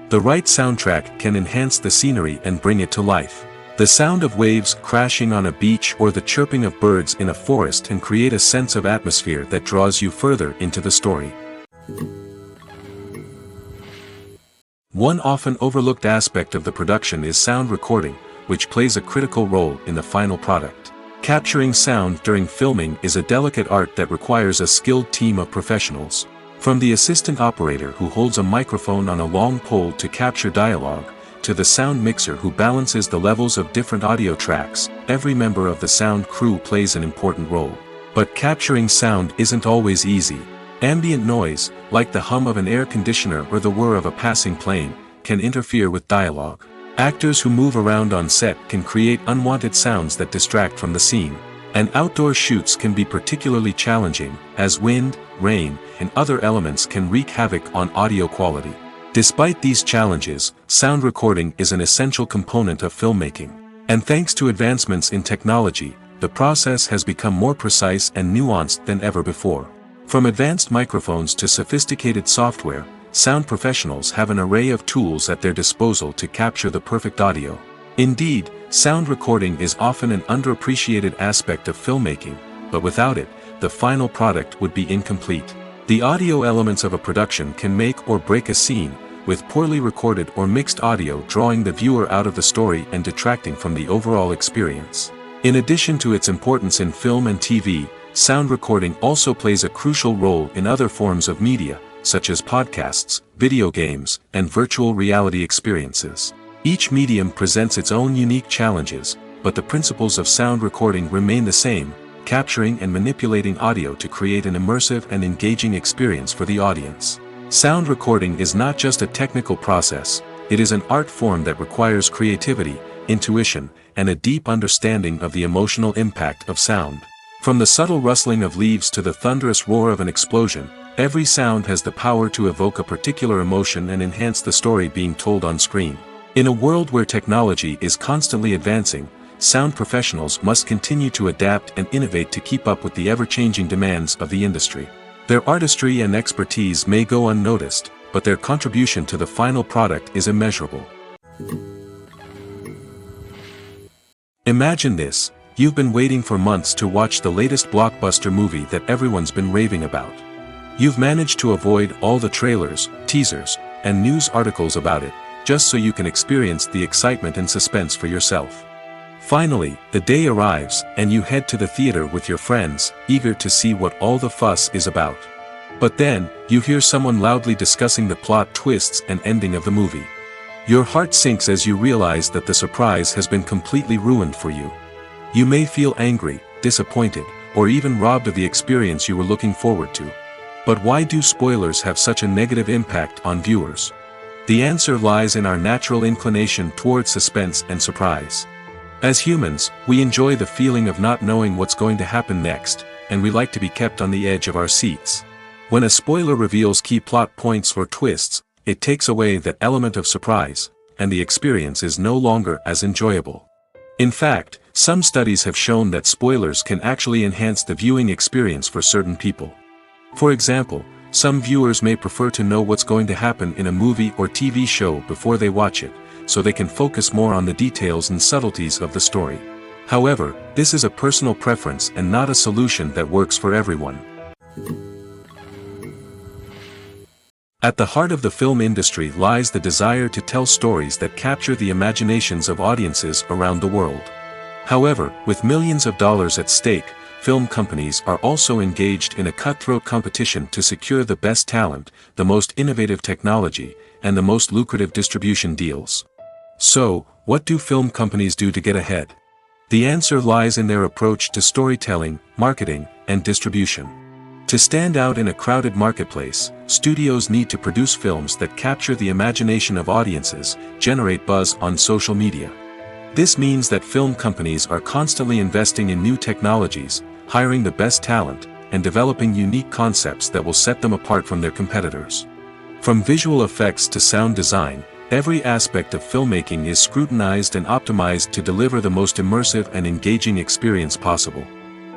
The right soundtrack can enhance the scenery and bring it to life. The sound of waves crashing on a beach or the chirping of birds in a forest can create a sense of atmosphere that draws you further into the story. One often overlooked aspect of the production is sound recording, which plays a critical role in the final product. Capturing sound during filming is a delicate art that requires a skilled team of professionals. From the assistant operator who holds a microphone on a long pole to capture dialogue, to the sound mixer who balances the levels of different audio tracks, every member of the sound crew plays an important role. But capturing sound isn't always easy. Ambient noise, like the hum of an air conditioner or the whir of a passing plane, can interfere with dialogue. Actors who move around on set can create unwanted sounds that distract from the scene. And outdoor shoots can be particularly challenging, as wind, rain, and other elements can wreak havoc on audio quality. Despite these challenges, sound recording is an essential component of filmmaking. And thanks to advancements in technology, the process has become more precise and nuanced than ever before. From advanced microphones to sophisticated software, sound professionals have an array of tools at their disposal to capture the perfect audio. Indeed, sound recording is often an underappreciated aspect of filmmaking, but without it, the final product would be incomplete. The audio elements of a production can make or break a scene, with poorly recorded or mixed audio drawing the viewer out of the story and detracting from the overall experience. In addition to its importance in film and TV, sound recording also plays a crucial role in other forms of media, such as podcasts, video games, and virtual reality experiences. Each medium presents its own unique challenges, but the principles of sound recording remain the same, capturing and manipulating audio to create an immersive and engaging experience for the audience. Sound recording is not just a technical process, it is an art form that requires creativity, intuition, and a deep understanding of the emotional impact of sound. From the subtle rustling of leaves to the thunderous roar of an explosion, every sound has the power to evoke a particular emotion and enhance the story being told on screen. In a world where technology is constantly advancing, sound professionals must continue to adapt and innovate to keep up with the ever-changing demands of the industry. Their artistry and expertise may go unnoticed, but their contribution to the final product is immeasurable. Imagine this: you've been waiting for months to watch the latest blockbuster movie that everyone's been raving about. You've managed to avoid all the trailers, teasers, and news articles about it, just so you can experience the excitement and suspense for yourself. Finally, the day arrives, and you head to the theater with your friends, eager to see what all the fuss is about. But then, you hear someone loudly discussing the plot twists and ending of the movie. Your heart sinks as you realize that the surprise has been completely ruined for you. You may feel angry, disappointed, or even robbed of the experience you were looking forward to. But why do spoilers have such a negative impact on viewers? The answer lies in our natural inclination toward suspense and surprise. As humans, we enjoy the feeling of not knowing what's going to happen next, and we like to be kept on the edge of our seats. When a spoiler reveals key plot points or twists, it takes away that element of surprise, and the experience is no longer as enjoyable. In fact, some studies have shown that spoilers can actually enhance the viewing experience for certain people. For example, some viewers may prefer to know what's going to happen in a movie or TV show before they watch it, so they can focus more on the details and subtleties of the story. However, this is a personal preference and not a solution that works for everyone. At the heart of the film industry lies the desire to tell stories that capture the imaginations of audiences around the world. However, with millions of dollars at stake, film companies are also engaged in a cutthroat competition to secure the best talent, the most innovative technology, and the most lucrative distribution deals. So, what do film companies do to get ahead? The answer lies in their approach to storytelling, marketing, and distribution. To stand out in a crowded marketplace, studios need to produce films that capture the imagination of audiences, generate buzz on social media. This means that film companies are constantly investing in new technologies, hiring the best talent, and developing unique concepts that will set them apart from their competitors. From visual effects to sound design, every aspect of filmmaking is scrutinized and optimized to deliver the most immersive and engaging experience possible.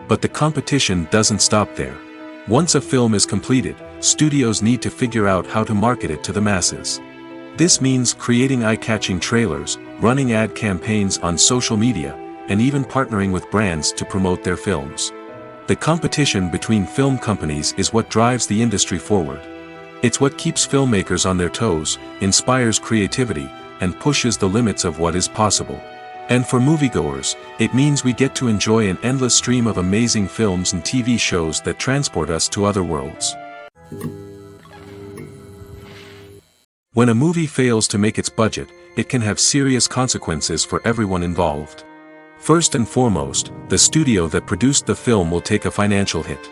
But the competition doesn't stop there. Once a film is completed, studios need to figure out how to market it to the masses. This means creating eye-catching trailers, running ad campaigns on social media, and even partnering with brands to promote their films. The competition between film companies is what drives the industry forward. It's what keeps filmmakers on their toes, inspires creativity, and pushes the limits of what is possible. And for moviegoers, it means we get to enjoy an endless stream of amazing films and TV shows that transport us to other worlds. When a movie fails to make its budget, it can have serious consequences for everyone involved. First and foremost, the studio that produced the film will take a financial hit.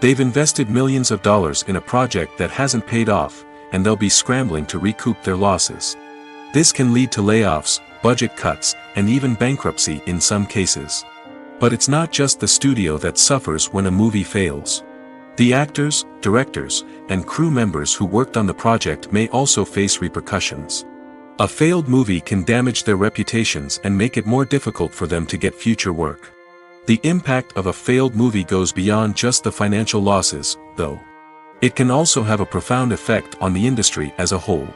They've invested millions of dollars in a project that hasn't paid off, and they'll be scrambling to recoup their losses. This can lead to layoffs, budget cuts, and even bankruptcy in some cases. But it's not just the studio that suffers when a movie fails. The actors, directors, and crew members who worked on the project may also face repercussions. A failed movie can damage their reputations and make it more difficult for them to get future work. The impact of a failed movie goes beyond just the financial losses, though. It can also have a profound effect on the industry as a whole.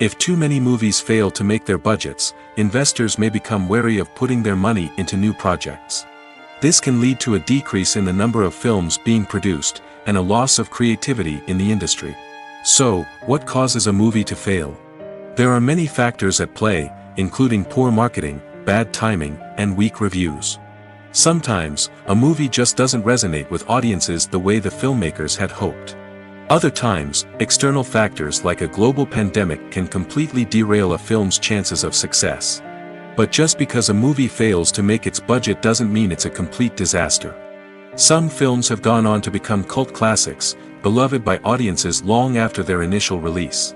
If too many movies fail to make their budgets, investors may become wary of putting their money into new projects. This can lead to a decrease in the number of films being produced, and a loss of creativity in the industry. So, what causes a movie to fail? There are many factors at play, including poor marketing, bad timing, and weak reviews. Sometimes, a movie just doesn't resonate with audiences the way the filmmakers had hoped. Other times, external factors like a global pandemic can completely derail a film's chances of success. But just because a movie fails to make its budget doesn't mean it's a complete disaster. Some films have gone on to become cult classics, beloved by audiences long after their initial release.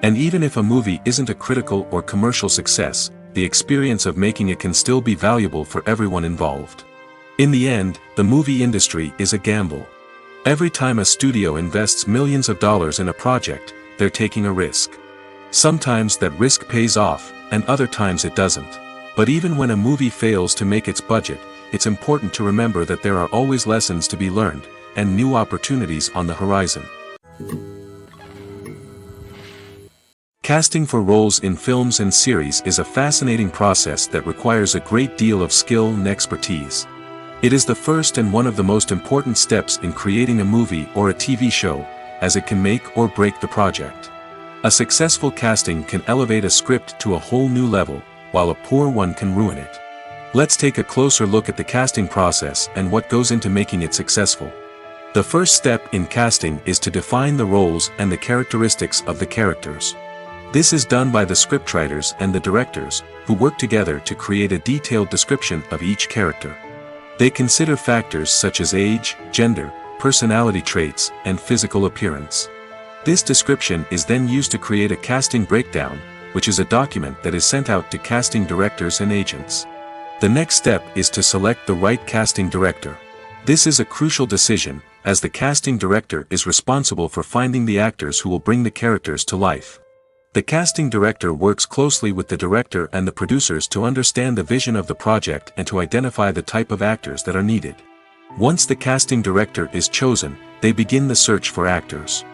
And even if a movie isn't a critical or commercial success, the experience of making it can still be valuable for everyone involved. In the end, the movie industry is a gamble. Every time a studio invests millions of dollars in a project, they're taking a risk. Sometimes that risk pays off, and other times it doesn't. But even when a movie fails to make its budget, it's important to remember that there are always lessons to be learned, and new opportunities on the horizon. Casting for roles in films and series is a fascinating process that requires a great deal of skill and expertise. It is the first and one of the most important steps in creating a movie or a TV show, as it can make or break the project. A successful casting can elevate a script to a whole new level, while a poor one can ruin it. Let's take a closer look at the casting process and what goes into making it successful. The first step in casting is to define the roles and the characteristics of the characters. This is done by the scriptwriters and the directors, who work together to create a detailed description of each character. They consider factors such as age, gender, personality traits, and physical appearance. This description is then used to create a casting breakdown, which is a document that is sent out to casting directors and agents. The next step is to select the right casting director. This is a crucial decision, as the casting director is responsible for finding the actors who will bring the characters to life. The casting director works closely with the director and the producers to understand the vision of the project and to identify the type of actors that are needed. Once the casting director is chosen, they begin the search for actors.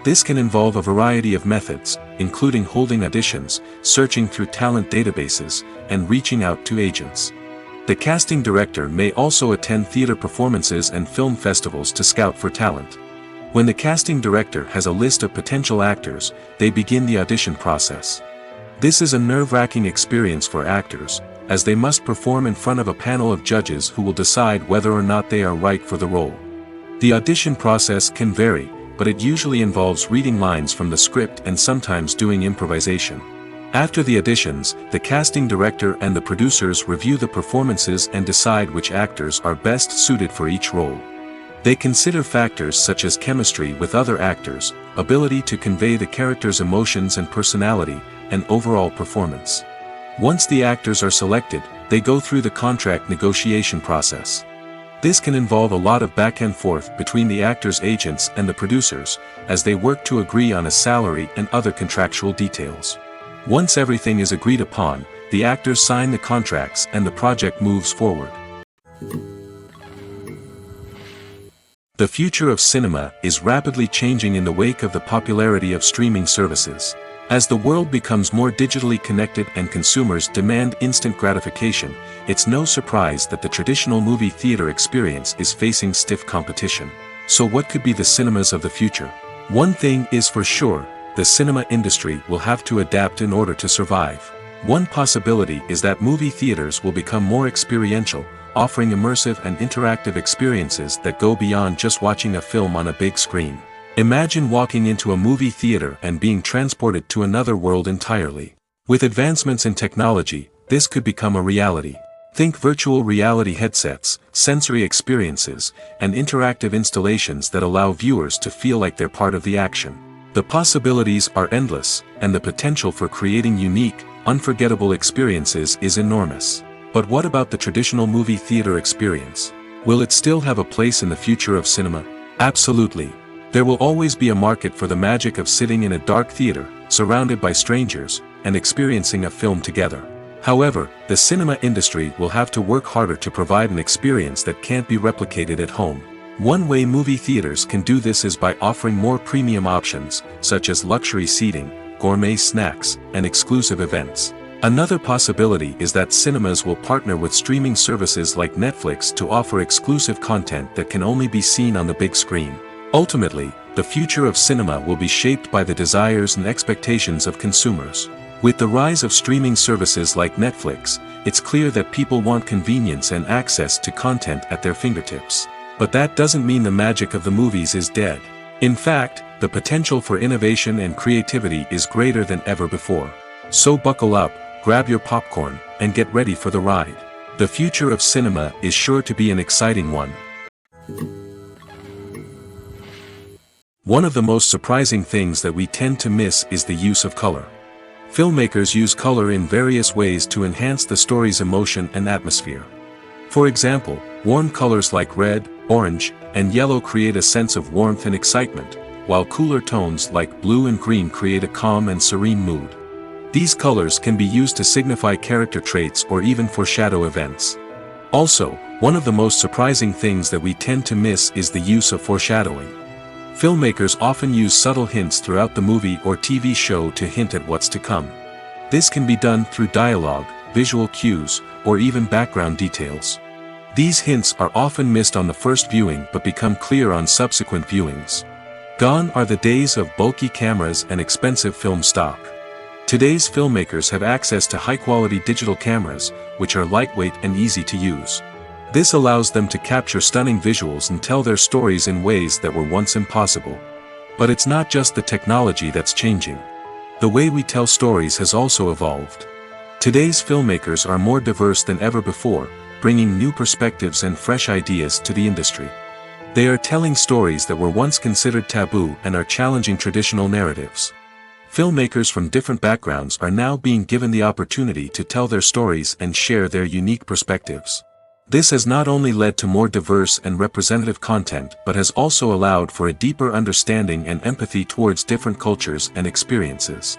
This can involve a variety of methods, including holding auditions, searching through talent databases, and reaching out to agents. The casting director may also attend theater performances and film festivals to scout for talent. When the casting director has a list of potential actors, they begin the audition process. This is a nerve-wracking experience for actors, as they must perform in front of a panel of judges who will decide whether or not they are right for the role. The audition process can vary, but it usually involves reading lines from the script and sometimes doing improvisation. After the auditions, the casting director and the producers review the performances and decide which actors are best suited for each role. They consider factors such as chemistry with other actors, ability to convey the character's emotions and personality, and overall performance. Once the actors are selected, they go through the contract negotiation process. This can involve a lot of back and forth between the actors' agents and the producers, as they work to agree on a salary and other contractual details. Once everything is agreed upon, the actors sign the contracts and the project moves forward. The future of cinema is rapidly changing in the wake of the popularity of streaming services. As the world becomes more digitally connected and consumers demand instant gratification, it's no surprise that the traditional movie theater experience is facing stiff competition. So what could be the cinemas of the future? One thing is for sure, the cinema industry will have to adapt in order to survive. One possibility is that movie theaters will become more experiential, offering immersive and interactive experiences that go beyond just watching a film on a big screen. Imagine walking into a movie theater and being transported to another world entirely. With advancements in technology, this could become a reality. Think virtual reality headsets, sensory experiences, and interactive installations that allow viewers to feel like they're part of the action. The possibilities are endless, and the potential for creating unique, unforgettable experiences is enormous. But what about the traditional movie theater experience? Will it still have a place in the future of cinema? Absolutely. There will always be a market for the magic of sitting in a dark theater, surrounded by strangers, and experiencing a film together. However, the cinema industry will have to work harder to provide an experience that can't be replicated at home. One way movie theaters can do this is by offering more premium options, such as luxury seating, gourmet snacks, and exclusive events. Another possibility is that cinemas will partner with streaming services like Netflix to offer exclusive content that can only be seen on the big screen. Ultimately, the future of cinema will be shaped by the desires and expectations of consumers. With the rise of streaming services like Netflix, it's clear that people want convenience and access to content at their fingertips. But that doesn't mean the magic of the movies is dead. In fact, the potential for innovation and creativity is greater than ever before. So buckle up, grab your popcorn, and get ready for the ride. The future of cinema is sure to be an exciting one. One of the most surprising things that we tend to miss is the use of color. Filmmakers use color in various ways to enhance the story's emotion and atmosphere. For example, warm colors like red, orange, and yellow create a sense of warmth and excitement, while cooler tones like blue and green create a calm and serene mood. These colors can be used to signify character traits or even foreshadow events. Also, one of the most surprising things that we tend to miss is the use of foreshadowing. Filmmakers often use subtle hints throughout the movie or TV show to hint at what's to come. This can be done through dialogue, visual cues, or even background details. These hints are often missed on the first viewing but become clear on subsequent viewings. Gone are the days of bulky cameras and expensive film stock. Today's filmmakers have access to high-quality digital cameras, which are lightweight and easy to use. This allows them to capture stunning visuals and tell their stories in ways that were once impossible. But it's not just the technology that's changing. The way we tell stories has also evolved. Today's filmmakers are more diverse than ever before, bringing new perspectives and fresh ideas to the industry. They are telling stories that were once considered taboo and are challenging traditional narratives. Filmmakers from different backgrounds are now being given the opportunity to tell their stories and share their unique perspectives. This has not only led to more diverse and representative content but has also allowed for a deeper understanding and empathy towards different cultures and experiences.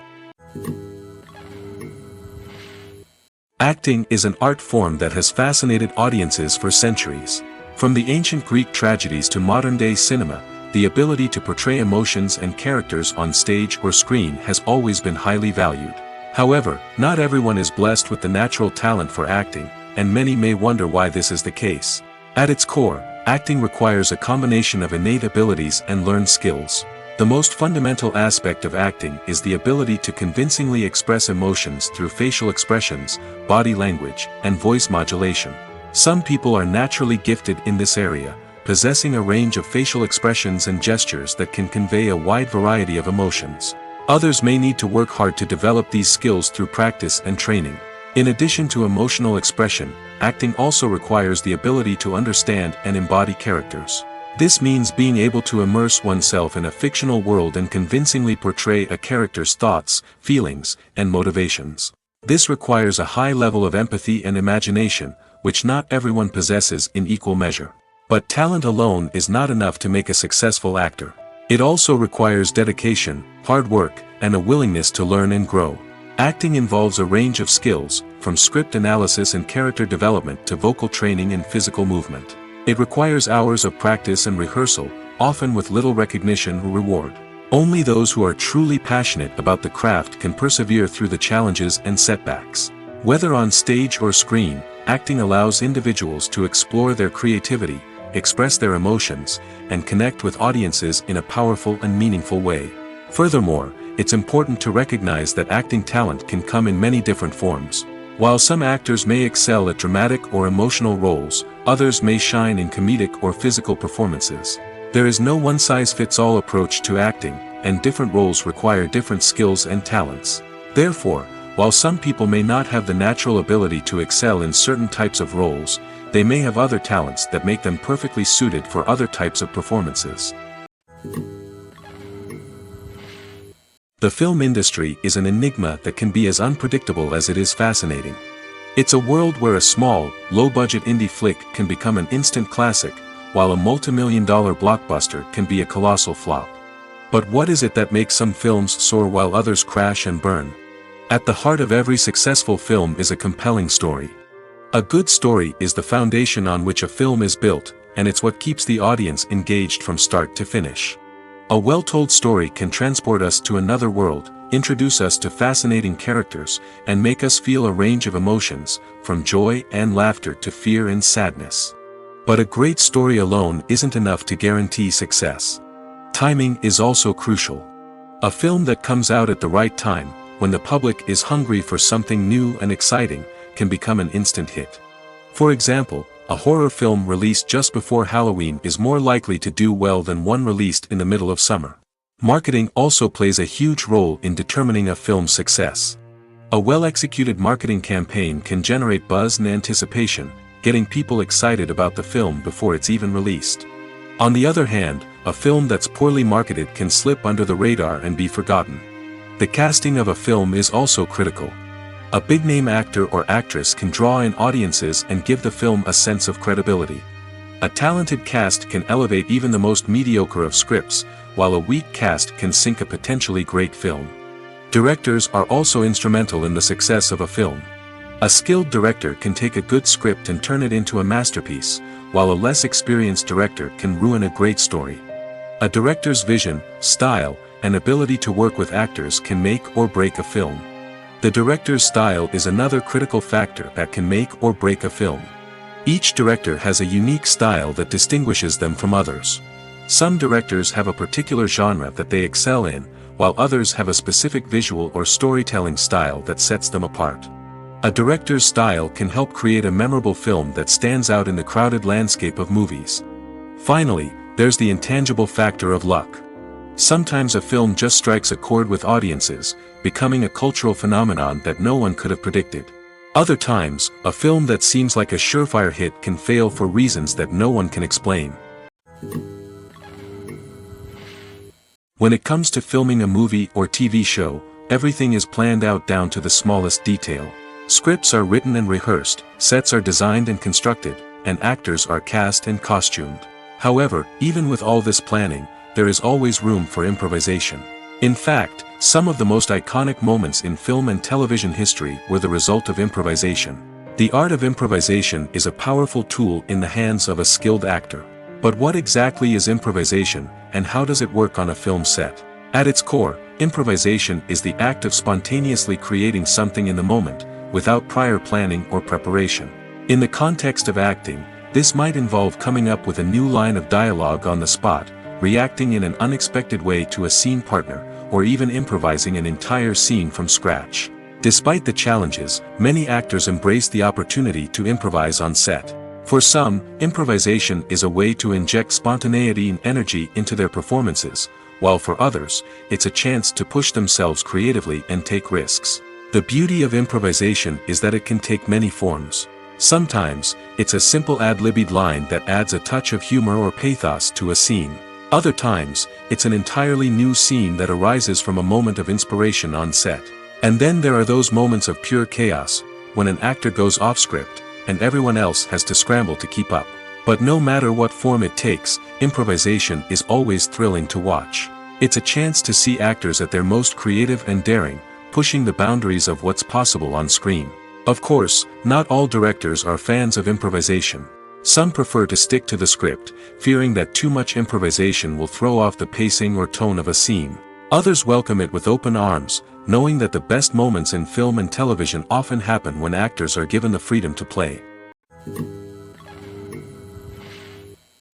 Acting is an art form that has fascinated audiences for centuries. From the ancient Greek tragedies to modern-day cinema, the ability to portray emotions and characters on stage or screen has always been highly valued. However, not everyone is blessed with the natural talent for acting, and many may wonder why this is the case. At its core, acting requires a combination of innate abilities and learned skills. The most fundamental aspect of acting is the ability to convincingly express emotions through facial expressions, body language, and voice modulation. Some people are naturally gifted in this area, possessing a range of facial expressions and gestures that can convey a wide variety of emotions. Others may need to work hard to develop these skills through practice and training. In addition to emotional expression, acting also requires the ability to understand and embody characters. This means being able to immerse oneself in a fictional world and convincingly portray a character's thoughts, feelings, and motivations. This requires a high level of empathy and imagination, which not everyone possesses in equal measure. But talent alone is not enough to make a successful actor. It also requires dedication, hard work, and a willingness to learn and grow. Acting involves a range of skills, from script analysis and character development to vocal training and physical movement. It requires hours of practice and rehearsal, often with little recognition or reward. Only those who are truly passionate about the craft can persevere through the challenges and setbacks. Whether on stage or screen, acting allows individuals to explore their creativity, express their emotions, and connect with audiences in a powerful and meaningful way. Furthermore, it's important to recognize that acting talent can come in many different forms. While some actors may excel at dramatic or emotional roles, others may shine in comedic or physical performances. There is no one-size-fits-all approach to acting, and different roles require different skills and talents. Therefore, while some people may not have the natural ability to excel in certain types of roles, they may have other talents that make them perfectly suited for other types of performances. The film industry is an enigma that can be as unpredictable as it is fascinating. It's a world where a small, low-budget indie flick can become an instant classic, while a multi-million-dollar blockbuster can be a colossal flop. But what is it that makes some films soar while others crash and burn? At the heart of every successful film is a compelling story. A good story is the foundation on which a film is built, and it's what keeps the audience engaged from start to finish. A well-told story can transport us to another world, introduce us to fascinating characters, and make us feel a range of emotions, from joy and laughter to fear and sadness. But a great story alone isn't enough to guarantee success. Timing is also crucial. A film that comes out at the right time, when the public is hungry for something new and exciting, can become an instant hit. For example, a horror film released just before Halloween is more likely to do well than one released in the middle of summer. Marketing also plays a huge role in determining a film's success. A well-executed marketing campaign can generate buzz and anticipation, getting people excited about the film before it's even released. On the other hand, a film that's poorly marketed can slip under the radar and be forgotten. The casting of a film is also critical. A big-name actor or actress can draw in audiences and give the film a sense of credibility. A talented cast can elevate even the most mediocre of scripts, while a weak cast can sink a potentially great film. Directors are also instrumental in the success of a film. A skilled director can take a good script and turn it into a masterpiece, while a less experienced director can ruin a great story. A director's vision, style, and ability to work with actors can make or break a film. The director's style is another critical factor that can make or break a film. Each director has a unique style that distinguishes them from others. Some directors have a particular genre that they excel in, while others have a specific visual or storytelling style that sets them apart. A director's style can help create a memorable film that stands out in the crowded landscape of movies. Finally, there's the intangible factor of luck. Sometimes a film just strikes a chord with audiences, becoming a cultural phenomenon that no one could have predicted. Other times, a film that seems like a surefire hit can fail for reasons that no one can explain. When it comes to filming a movie or TV show, everything is planned out down to the smallest detail. Scripts are written and rehearsed, sets are designed and constructed, and actors are cast and costumed. However, even with all this planning, there is always room for improvisation. In fact, some of the most iconic moments in film and television history were the result of improvisation. The art of improvisation is a powerful tool in the hands of a skilled actor. But what exactly is improvisation, and how does it work on a film set? At its core, improvisation is the act of spontaneously creating something in the moment, without prior planning or preparation. In the context of acting, this might involve coming up with a new line of dialogue on the spot, reacting in an unexpected way to a scene partner, or even improvising an entire scene from scratch. Despite the challenges, many actors embrace the opportunity to improvise on set. For some, improvisation is a way to inject spontaneity and energy into their performances, while for others, it's a chance to push themselves creatively and take risks. The beauty of improvisation is that it can take many forms. Sometimes, it's a simple ad-libbed line that adds a touch of humor or pathos to a scene. Other times, it's an entirely new scene that arises from a moment of inspiration on set. And then there are those moments of pure chaos, when an actor goes off script, and everyone else has to scramble to keep up. But no matter what form it takes, improvisation is always thrilling to watch. It's a chance to see actors at their most creative and daring, pushing the boundaries of what's possible on screen. Of course, not all directors are fans of improvisation. Some prefer to stick to the script, fearing that too much improvisation will throw off the pacing or tone of a scene. Others welcome it with open arms, knowing that the best moments in film and television often happen when actors are given the freedom to play.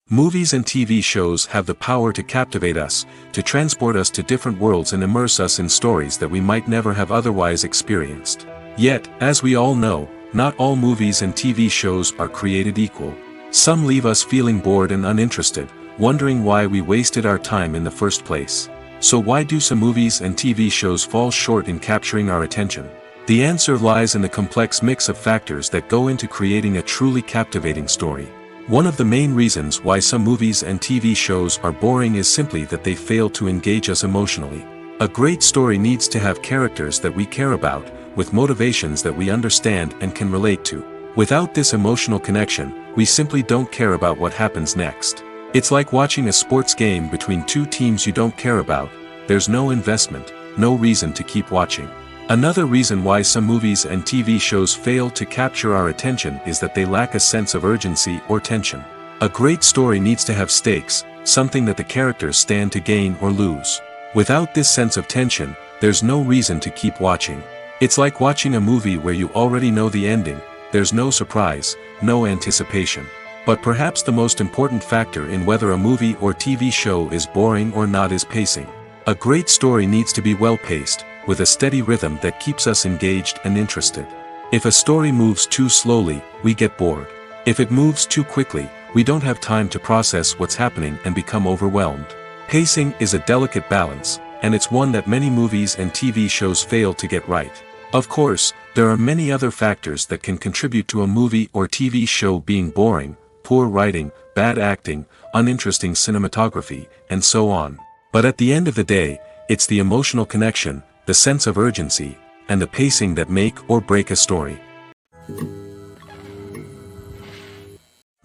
Movies and TV shows have the power to captivate us, to transport us to different worlds and immerse us in stories that we might never have otherwise experienced. Yet, as we all know, not all movies and TV shows are created equal. Some leave us feeling bored and uninterested, wondering why we wasted our time in the first place. So why do some movies and TV shows fall short in capturing our attention? The answer lies in the complex mix of factors that go into creating a truly captivating story. One of the main reasons why some movies and TV shows are boring is simply that they fail to engage us emotionally. A great story needs to have characters that we care about, with motivations that we understand and can relate to. Without this emotional connection, we simply don't care about what happens next. It's like watching a sports game between two teams you don't care about. There's no investment, no reason to keep watching. Another reason why some movies and TV shows fail to capture our attention is that they lack a sense of urgency or tension. A great story needs to have stakes, something that the characters stand to gain or lose. Without this sense of tension, there's no reason to keep watching. It's like watching a movie where you already know the ending. There's no surprise, no anticipation. But perhaps the most important factor in whether a movie or TV show is boring or not is pacing. A great story needs to be well-paced, with a steady rhythm that keeps us engaged and interested. If a story moves too slowly, we get bored. If it moves too quickly, we don't have time to process what's happening and become overwhelmed. Pacing is a delicate balance, and it's one that many movies and TV shows fail to get right. Of course, there are many other factors that can contribute to a movie or TV show being boring: poor writing, bad acting, uninteresting cinematography, and so on. But at the end of the day, it's the emotional connection, the sense of urgency, and the pacing that make or break a story.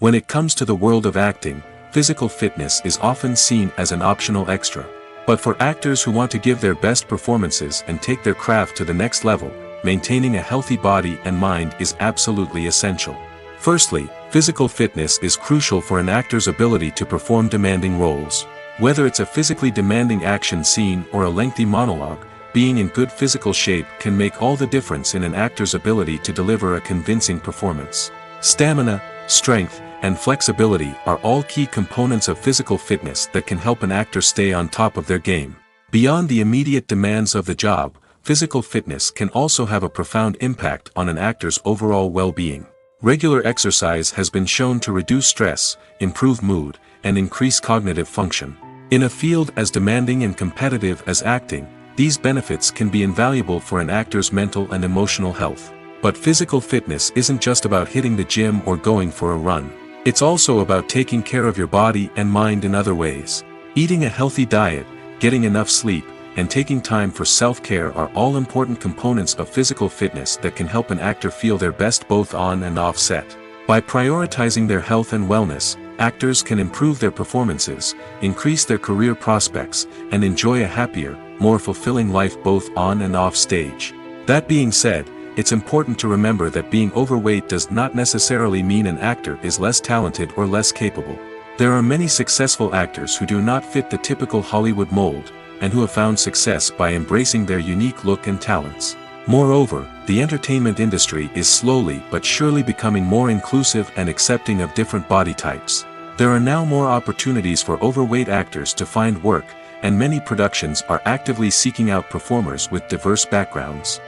When it comes to the world of acting, physical fitness is often seen as an optional extra. But for actors who want to give their best performances and take their craft to the next level, maintaining a healthy body and mind is absolutely essential. Firstly, physical fitness is crucial for an actor's ability to perform demanding roles. Whether it's a physically demanding action scene or a lengthy monologue, being in good physical shape can make all the difference in an actor's ability to deliver a convincing performance. Stamina, strength, and flexibility are all key components of physical fitness that can help an actor stay on top of their game. Beyond the immediate demands of the job, physical fitness can also have a profound impact on an actor's overall well-being. Regular exercise has been shown to reduce stress, improve mood, and increase cognitive function. In a field as demanding and competitive as acting, these benefits can be invaluable for an actor's mental and emotional health. But physical fitness isn't just about hitting the gym or going for a run. It's also about taking care of your body and mind in other ways. Eating a healthy diet, getting enough sleep, and taking time for self-care are all important components of physical fitness that can help an actor feel their best both on and off set. By prioritizing their health and wellness, actors can improve their performances, increase their career prospects, and enjoy a happier, more fulfilling life both on and off stage. That being said, it's important to remember that being overweight does not necessarily mean an actor is less talented or less capable. There are many successful actors who do not fit the typical Hollywood mold, and who have found success by embracing their unique look and talents. Moreover, the entertainment industry is slowly but surely becoming more inclusive and accepting of different body types. There are now more opportunities for overweight actors to find work, and many productions are actively seeking out performers with diverse backgrounds.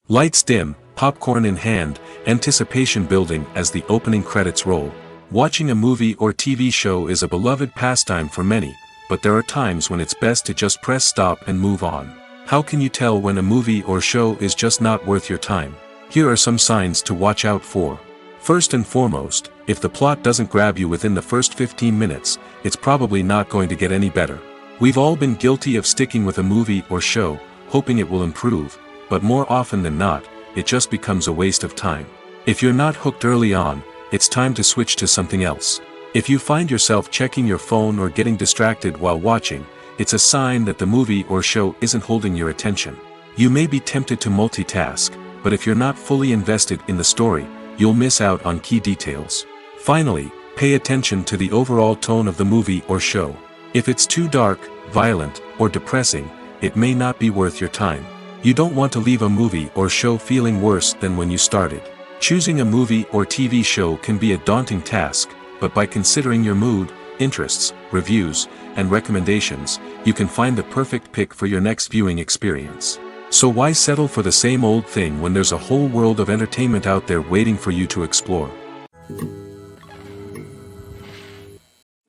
Lights dim, popcorn in hand, anticipation building as the opening credits roll. Watching a movie or TV show is a beloved pastime for many, but there are times when it's best to just press stop and move on. How can you tell when a movie or show is just not worth your time? Here are some signs to watch out for. First and foremost, if the plot doesn't grab you within the first 15 minutes, it's probably not going to get any better. We've all been guilty of sticking with a movie or show, hoping it will improve, but more often than not, it just becomes a waste of time. If you're not hooked early on, it's time to switch to something else. If you find yourself checking your phone or getting distracted while watching, it's a sign that the movie or show isn't holding your attention. You may be tempted to multitask, but if you're not fully invested in the story, you'll miss out on key details. Finally, pay attention to the overall tone of the movie or show. If it's too dark, violent, or depressing, it may not be worth your time. You don't want to leave a movie or show feeling worse than when you started. Choosing a movie or TV show can be a daunting task, but by considering your mood, interests, reviews, and recommendations, you can find the perfect pick for your next viewing experience. So why settle for the same old thing when there's a whole world of entertainment out there waiting for you to explore?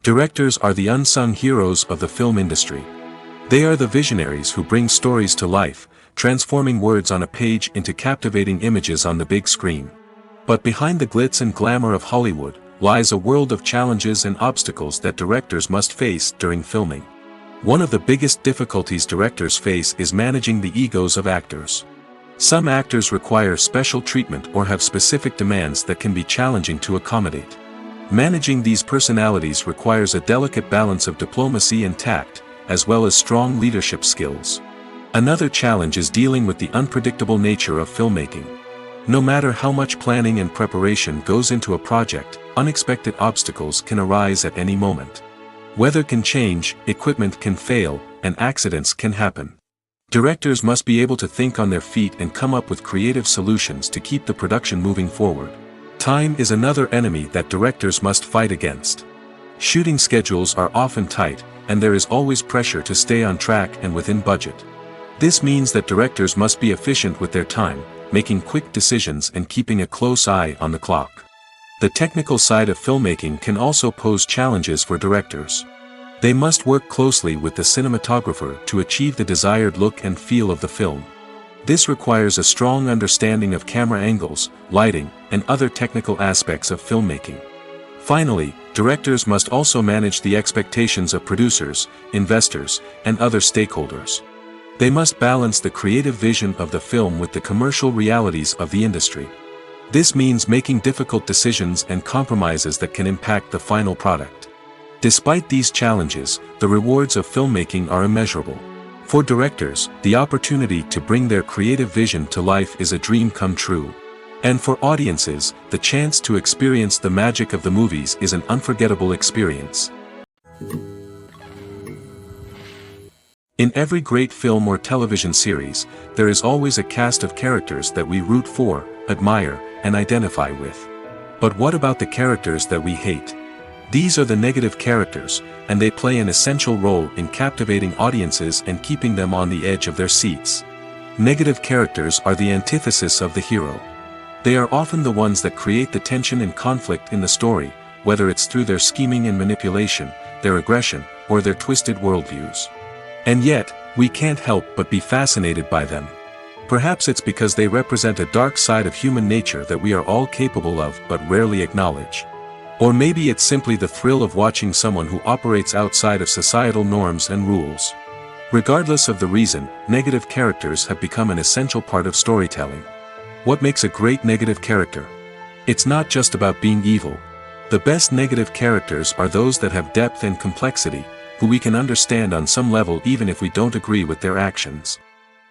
Directors are the unsung heroes of the film industry. They are the visionaries who bring stories to life, transforming words on a page into captivating images on the big screen. But behind the glitz and glamour of Hollywood, lies a world of challenges and obstacles that directors must face during filming. One of the biggest difficulties directors face is managing the egos of actors. Some actors require special treatment or have specific demands that can be challenging to accommodate. Managing these personalities requires a delicate balance of diplomacy and tact, as well as strong leadership skills. Another challenge is dealing with the unpredictable nature of filmmaking. No matter how much planning and preparation goes into a project, unexpected obstacles can arise at any moment. Weather can change, equipment can fail, and accidents can happen. Directors must be able to think on their feet and come up with creative solutions to keep the production moving forward. Time is another enemy that directors must fight against. Shooting schedules are often tight, and there is always pressure to stay on track and within budget. This means that directors must be efficient with their time, making quick decisions and keeping a close eye on the clock. The technical side of filmmaking can also pose challenges for directors. They must work closely with the cinematographer to achieve the desired look and feel of the film. This requires a strong understanding of camera angles, lighting, and other technical aspects of filmmaking. Finally, directors must also manage the expectations of producers, investors, and other stakeholders. They must balance the creative vision of the film with the commercial realities of the industry. This means making difficult decisions and compromises that can impact the final product. Despite these challenges, the rewards of filmmaking are immeasurable. For directors, the opportunity to bring their creative vision to life is a dream come true. And for audiences, the chance to experience the magic of the movies is an unforgettable experience. In every great film or television series, there is always a cast of characters that we root for, admire, and identify with. But what about the characters that we hate? These are the negative characters, and they play an essential role in captivating audiences and keeping them on the edge of their seats. Negative characters are the antithesis of the hero. They are often the ones that create the tension and conflict in the story, whether it's through their scheming and manipulation, their aggression, or their twisted worldviews. And yet, we can't help but be fascinated by them. Perhaps it's because they represent a dark side of human nature that we are all capable of but rarely acknowledge. Or maybe it's simply the thrill of watching someone who operates outside of societal norms and rules. Regardless of the reason, negative characters have become an essential part of storytelling. What makes a great negative character? It's not just about being evil. The best negative characters are those that have depth and complexity, who we can understand on some level even if we don't agree with their actions.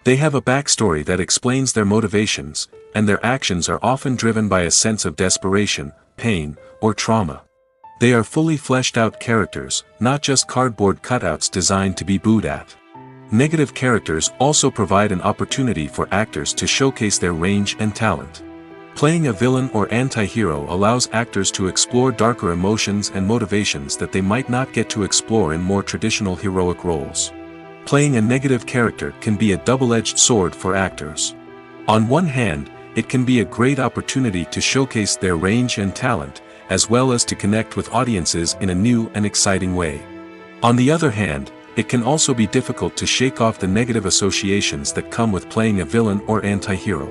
They have a backstory that explains their motivations, and their actions are often driven by a sense of desperation, pain, or trauma. They are fully fleshed out characters, not just cardboard cutouts designed to be booed at. Negative characters also provide an opportunity for actors to showcase their range and talent. Playing a villain or anti-hero allows actors to explore darker emotions and motivations that they might not get to explore in more traditional heroic roles. Playing a negative character can be a double-edged sword for actors. On one hand, it can be a great opportunity to showcase their range and talent, as well as to connect with audiences in a new and exciting way. On the other hand, it can also be difficult to shake off the negative associations that come with playing a villain or anti-hero.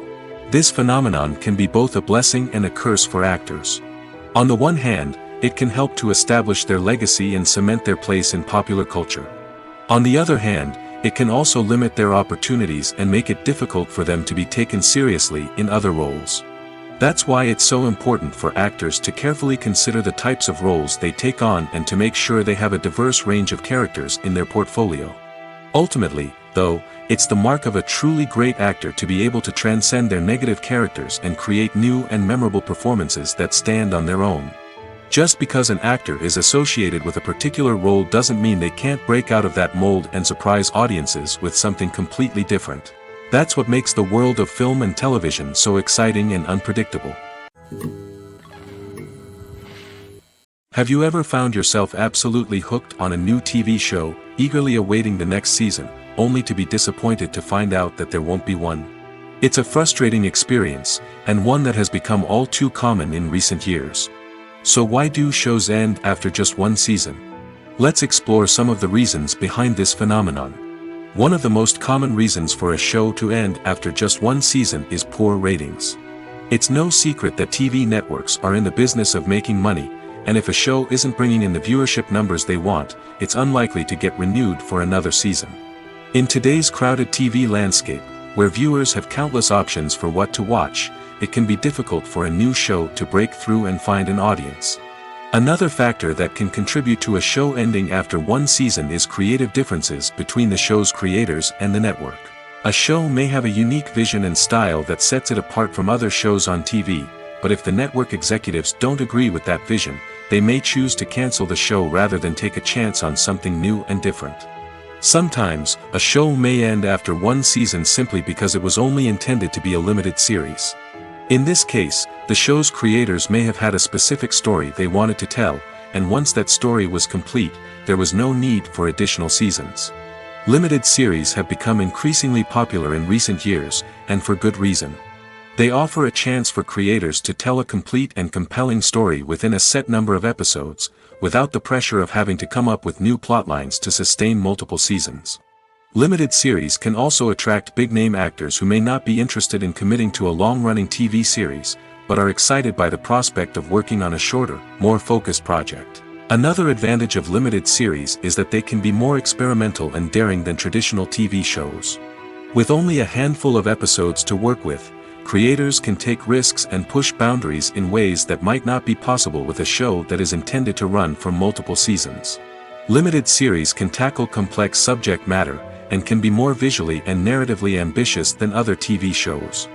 This phenomenon can be both a blessing and a curse for actors. On the one hand, it can help to establish their legacy and cement their place in popular culture. On the other hand, it can also limit their opportunities and make it difficult for them to be taken seriously in other roles. That's why it's so important for actors to carefully consider the types of roles they take on and to make sure they have a diverse range of characters in their portfolio. Ultimately, though, it's the mark of a truly great actor to be able to transcend their negative characters and create new and memorable performances that stand on their own. Just because an actor is associated with a particular role doesn't mean they can't break out of that mold and surprise audiences with something completely different. That's what makes the world of film and television so exciting and unpredictable. Have you ever found yourself absolutely hooked on a new TV show, eagerly awaiting the next season, only to be disappointed to find out that there won't be one? It's a frustrating experience, and one that has become all too common in recent years. So why do shows end after just one season? Let's explore some of the reasons behind this phenomenon. One of the most common reasons for a show to end after just one season is poor ratings. It's no secret that TV networks are in the business of making money, and if a show isn't bringing in the viewership numbers they want, it's unlikely to get renewed for another season. In today's crowded TV landscape, where viewers have countless options for what to watch, it can be difficult for a new show to break through and find an audience. Another factor that can contribute to a show ending after one season is creative differences between the show's creators and the network. A show may have a unique vision and style that sets it apart from other shows on TV, but if the network executives don't agree with that vision, they may choose to cancel the show rather than take a chance on something new and different. Sometimes, a show may end after one season simply because it was only intended to be a limited series. In this case, the show's creators may have had a specific story they wanted to tell, and once that story was complete, there was no need for additional seasons. Limited series have become increasingly popular in recent years, and for good reason. They offer a chance for creators to tell a complete and compelling story within a set number of episodes, without the pressure of having to come up with new plotlines to sustain multiple seasons. Limited series can also attract big-name actors who may not be interested in committing to a long-running TV series, but are excited by the prospect of working on a shorter, more focused project. Another advantage of limited series is that they can be more experimental and daring than traditional TV shows. With only a handful of episodes to work with, creators can take risks and push boundaries in ways that might not be possible with a show that is intended to run for multiple seasons. Limited series can tackle complex subject matter, and can be more visually and narratively ambitious than other TV shows.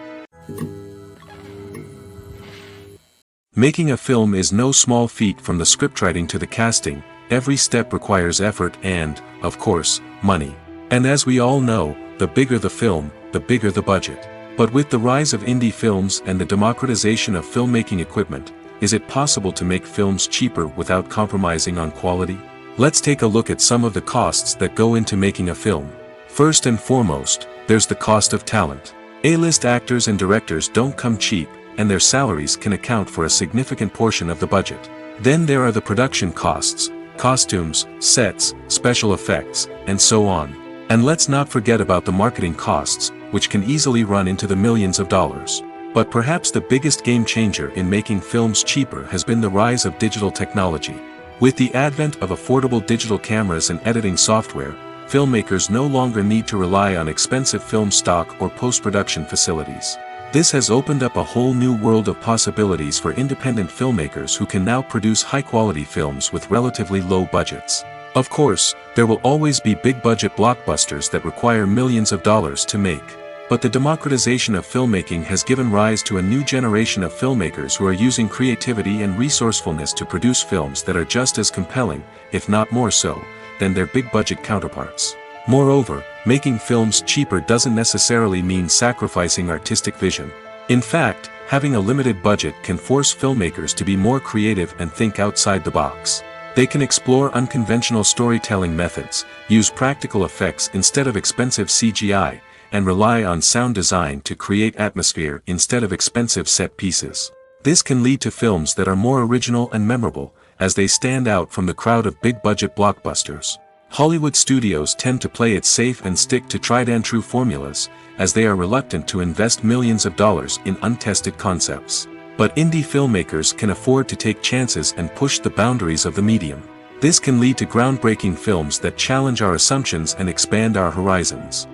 Making a film is no small feat. From the scriptwriting to the casting, every step requires effort and, of course, money. And as we all know, the bigger the film, the bigger the budget. But with the rise of indie films and the democratization of filmmaking equipment, is it possible to make films cheaper without compromising on quality? Let's take a look at some of the costs that go into making a film. First and foremost, there's the cost of talent. A-list actors and directors don't come cheap, and their salaries can account for a significant portion of the budget. Then there are the production costs, costumes, sets, special effects, and so on. And let's not forget about the marketing costs, which can easily run into the millions of dollars. But perhaps the biggest game changer in making films cheaper has been the rise of digital technology. With the advent of affordable digital cameras and editing software, filmmakers no longer need to rely on expensive film stock or post-production facilities. This has opened up a whole new world of possibilities for independent filmmakers who can now produce high-quality films with relatively low budgets. Of course, there will always be big-budget blockbusters that require millions of dollars to make. But the democratization of filmmaking has given rise to a new generation of filmmakers who are using creativity and resourcefulness to produce films that are just as compelling, if not more so, than their big-budget counterparts. Moreover, making films cheaper doesn't necessarily mean sacrificing artistic vision. In fact, having a limited budget can force filmmakers to be more creative and think outside the box. They can explore unconventional storytelling methods, use practical effects instead of expensive CGI, and rely on sound design to create atmosphere instead of expensive set pieces. This can lead to films that are more original and memorable, as they stand out from the crowd of big-budget blockbusters. Hollywood studios tend to play it safe and stick to tried-and-true formulas, as they are reluctant to invest millions of dollars in untested concepts. But indie filmmakers can afford to take chances and push the boundaries of the medium. This can lead to groundbreaking films that challenge our assumptions and expand our horizons.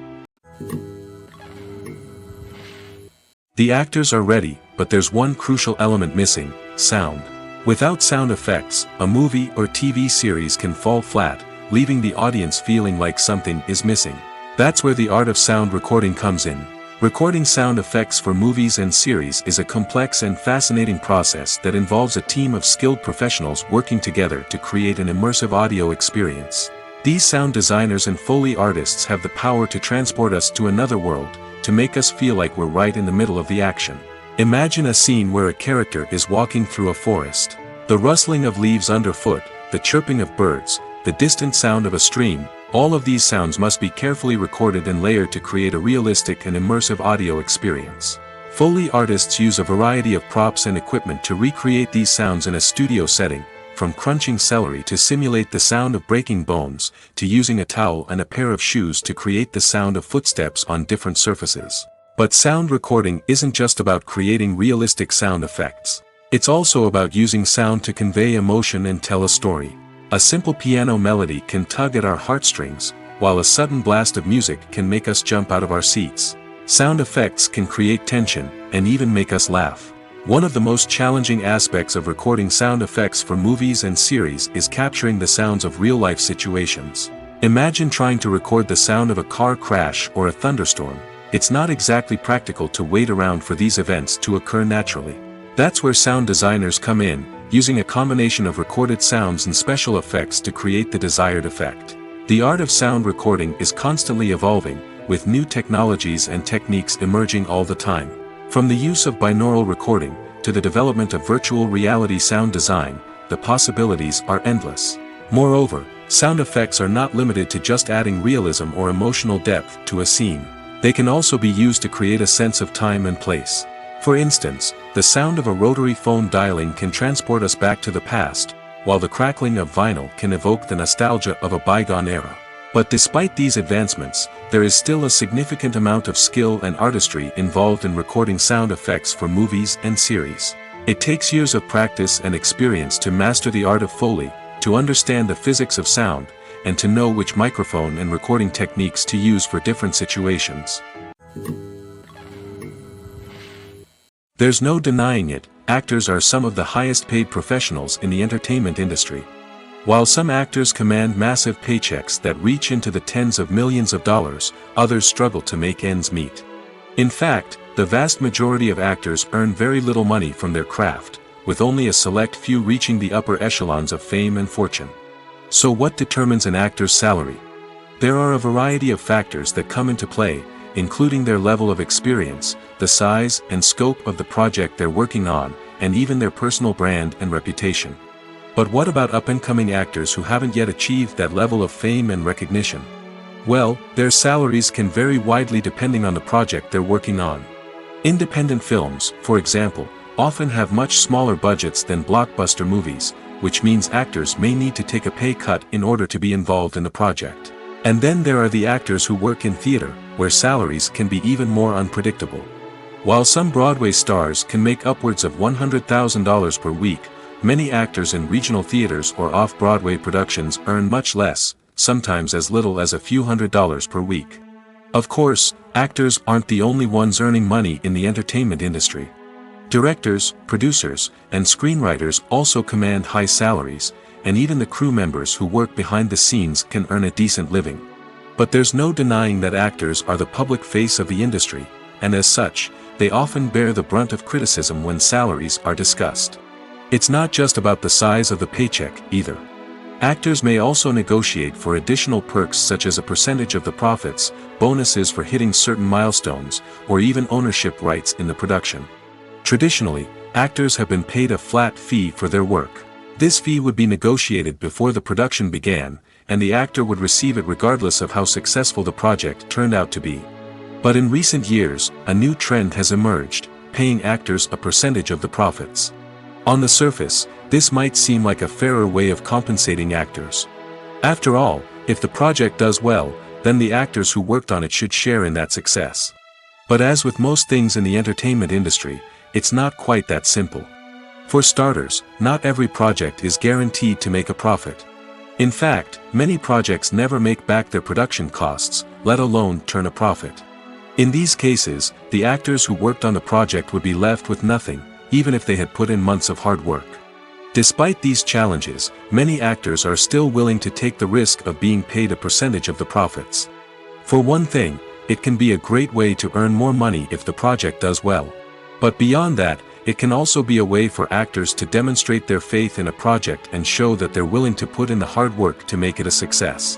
The actors are ready, but there's one crucial element missing: sound. Without sound effects, a movie or TV series can fall flat, leaving the audience feeling like something is missing. That's where the art of sound recording comes in. Recording sound effects for movies and series is a complex and fascinating process that involves a team of skilled professionals working together to create an immersive audio experience. These sound designers and Foley artists have the power to transport us to another world, to make us feel like we're right in the middle of the action. Imagine a scene where a character is walking through a forest. The rustling of leaves underfoot, the chirping of birds, the distant sound of a stream, all of these sounds must be carefully recorded and layered to create a realistic and immersive audio experience. Foley artists use a variety of props and equipment to recreate these sounds in a studio setting, from crunching celery to simulate the sound of breaking bones, to using a towel and a pair of shoes to create the sound of footsteps on different surfaces. But sound recording isn't just about creating realistic sound effects. It's also about using sound to convey emotion and tell a story. A simple piano melody can tug at our heartstrings, while a sudden blast of music can make us jump out of our seats. Sound effects can create tension, and even make us laugh. One of the most challenging aspects of recording sound effects for movies and series is capturing the sounds of real-life situations. Imagine trying to record the sound of a car crash or a thunderstorm. It's not exactly practical to wait around for these events to occur naturally. That's where sound designers come in, using a combination of recorded sounds and special effects to create the desired effect. The art of sound recording is constantly evolving, with new technologies and techniques emerging all the time. From the use of binaural recording, to the development of virtual reality sound design, the possibilities are endless. Moreover, sound effects are not limited to just adding realism or emotional depth to a scene. They can also be used to create a sense of time and place. For instance, the sound of a rotary phone dialing can transport us back to the past, while the crackling of vinyl can evoke the nostalgia of a bygone era. But despite these advancements, there is still a significant amount of skill and artistry involved in recording sound effects for movies and series. It takes years of practice and experience to master the art of Foley, to understand the physics of sound, and to know which microphone and recording techniques to use for different situations. There's no denying it, actors are some of the highest paid professionals in the entertainment industry. While some actors command massive paychecks that reach into the tens of millions of dollars, others struggle to make ends meet. In fact, the vast majority of actors earn very little money from their craft, with only a select few reaching the upper echelons of fame and fortune. So what determines an actor's salary? There are a variety of factors that come into play, including their level of experience, the size and scope of the project they're working on, and even their personal brand and reputation. But what about up-and-coming actors who haven't yet achieved that level of fame and recognition? Well, their salaries can vary widely depending on the project they're working on. Independent films, for example, often have much smaller budgets than blockbuster movies, which means actors may need to take a pay cut in order to be involved in the project. And then there are the actors who work in theater, where salaries can be even more unpredictable. While some Broadway stars can make upwards of $100,000 per week, many actors in regional theaters or off-Broadway productions earn much less, sometimes as little as a few $100s per week. Of course, actors aren't the only ones earning money in the entertainment industry. Directors, producers, and screenwriters also command high salaries, and even the crew members who work behind the scenes can earn a decent living. But there's no denying that actors are the public face of the industry, and as such, they often bear the brunt of criticism when salaries are discussed. It's not just about the size of the paycheck, either. Actors may also negotiate for additional perks such as a percentage of the profits, bonuses for hitting certain milestones, or even ownership rights in the production. Traditionally, actors have been paid a flat fee for their work. This fee would be negotiated before the production began, and the actor would receive it regardless of how successful the project turned out to be. But in recent years, a new trend has emerged, paying actors a percentage of the profits. On the surface, this might seem like a fairer way of compensating actors. After all, if the project does well, then the actors who worked on it should share in that success. But as with most things in the entertainment industry, it's not quite that simple. For starters, not every project is guaranteed to make a profit. In fact, many projects never make back their production costs, let alone turn a profit. In these cases, the actors who worked on the project would be left with nothing, even if they had put in months of hard work. Despite these challenges, many actors are still willing to take the risk of being paid a percentage of the profits. For one thing, it can be a great way to earn more money if the project does well. But beyond that, it can also be a way for actors to demonstrate their faith in a project and show that they're willing to put in the hard work to make it a success.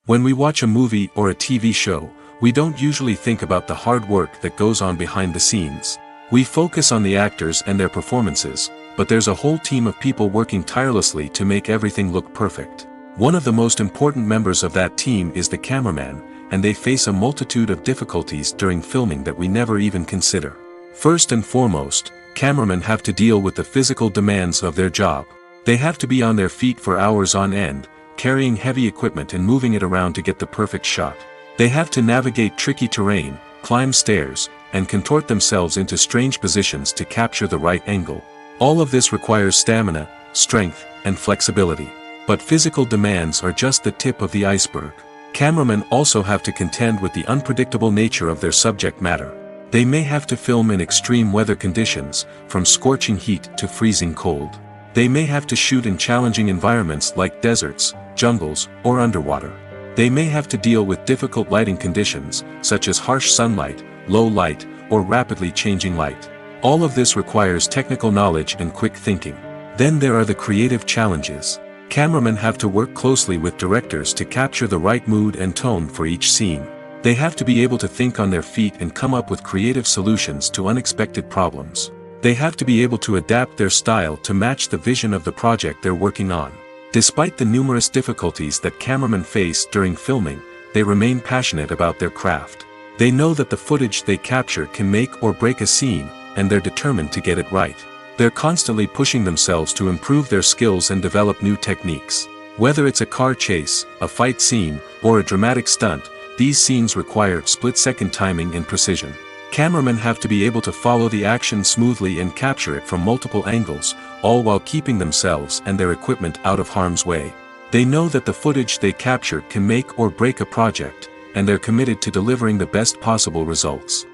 When we watch a movie or a TV show, we don't usually think about the hard work that goes on behind the scenes. We focus on the actors and their performances, but there's a whole team of people working tirelessly to make everything look perfect. One of the most important members of that team is the cameraman, and they face a multitude of difficulties during filming that we never even consider. First and foremost, cameramen have to deal with the physical demands of their job. They have to be on their feet for hours on end, carrying heavy equipment and moving it around to get the perfect shot. They have to navigate tricky terrain, climb stairs, and contort themselves into strange positions to capture the right angle. All of this requires stamina, strength, and flexibility. But physical demands are just the tip of the iceberg. Cameramen also have to contend with the unpredictable nature of their subject matter. They may have to film in extreme weather conditions, from scorching heat to freezing cold. They may have to shoot in challenging environments like deserts, jungles, or underwater. They may have to deal with difficult lighting conditions, such as harsh sunlight, low light, or rapidly changing light. All of this requires technical knowledge and quick thinking. Then there are the creative challenges. Cameramen have to work closely with directors to capture the right mood and tone for each scene. They have to be able to think on their feet and come up with creative solutions to unexpected problems. They have to be able to adapt their style to match the vision of the project they're working on. Despite the numerous difficulties that cameramen face during filming, they remain passionate about their craft. They know that the footage they capture can make or break a scene, and they're determined to get it right. They're constantly pushing themselves to improve their skills and develop new techniques. Whether it's a car chase, a fight scene, or a dramatic stunt, these scenes require split-second timing and precision. Cameramen have to be able to follow the action smoothly and capture it from multiple angles, all while keeping themselves and their equipment out of harm's way. They know that the footage they capture can make or break a project, and they're committed to delivering the best possible results.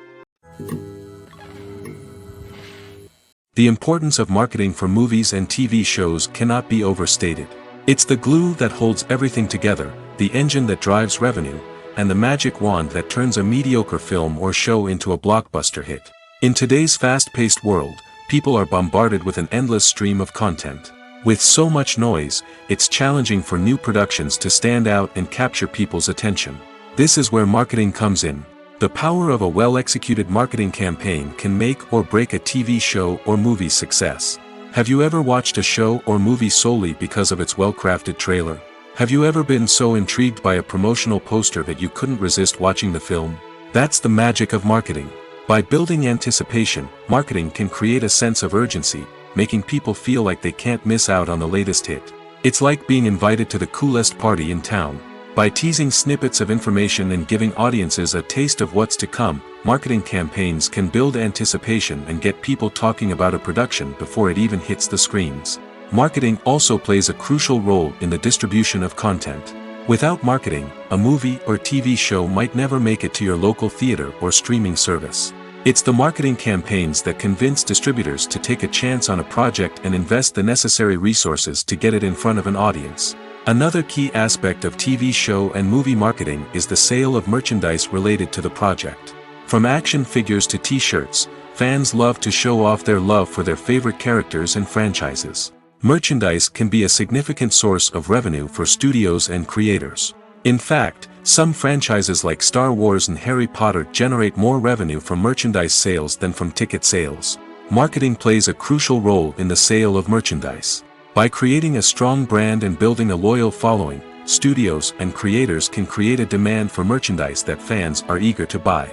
The importance of marketing for movies and TV shows cannot be overstated. It's the glue that holds everything together, the engine that drives revenue, and the magic wand that turns a mediocre film or show into a blockbuster hit. In today's fast-paced world, people are bombarded with an endless stream of content. With so much noise, it's challenging for new productions to stand out and capture people's attention. This is where marketing comes in. The power of a well-executed marketing campaign can make or break a TV show or movie's success. Have you ever watched a show or movie solely because of its well-crafted trailer? Have you ever been so intrigued by a promotional poster that you couldn't resist watching the film? That's the magic of marketing. By building anticipation, marketing can create a sense of urgency, making people feel like they can't miss out on the latest hit. It's like being invited to the coolest party in town. By teasing snippets of information and giving audiences a taste of what's to come, marketing campaigns can build anticipation and get people talking about a production before it even hits the screens. Marketing also plays a crucial role in the distribution of content. Without marketing, a movie or TV show might never make it to your local theater or streaming service. It's the marketing campaigns that convince distributors to take a chance on a project and invest the necessary resources to get it in front of an audience. Another key aspect of TV show and movie marketing is the sale of merchandise related to the project. From action figures to t-shirts, fans love to show off their love for their favorite characters and franchises. Merchandise can be a significant source of revenue for studios and creators. In fact, some franchises like Star Wars and Harry Potter generate more revenue from merchandise sales than from ticket sales. Marketing plays a crucial role in the sale of merchandise. By creating a strong brand and building a loyal following, studios and creators can create a demand for merchandise that fans are eager to buy.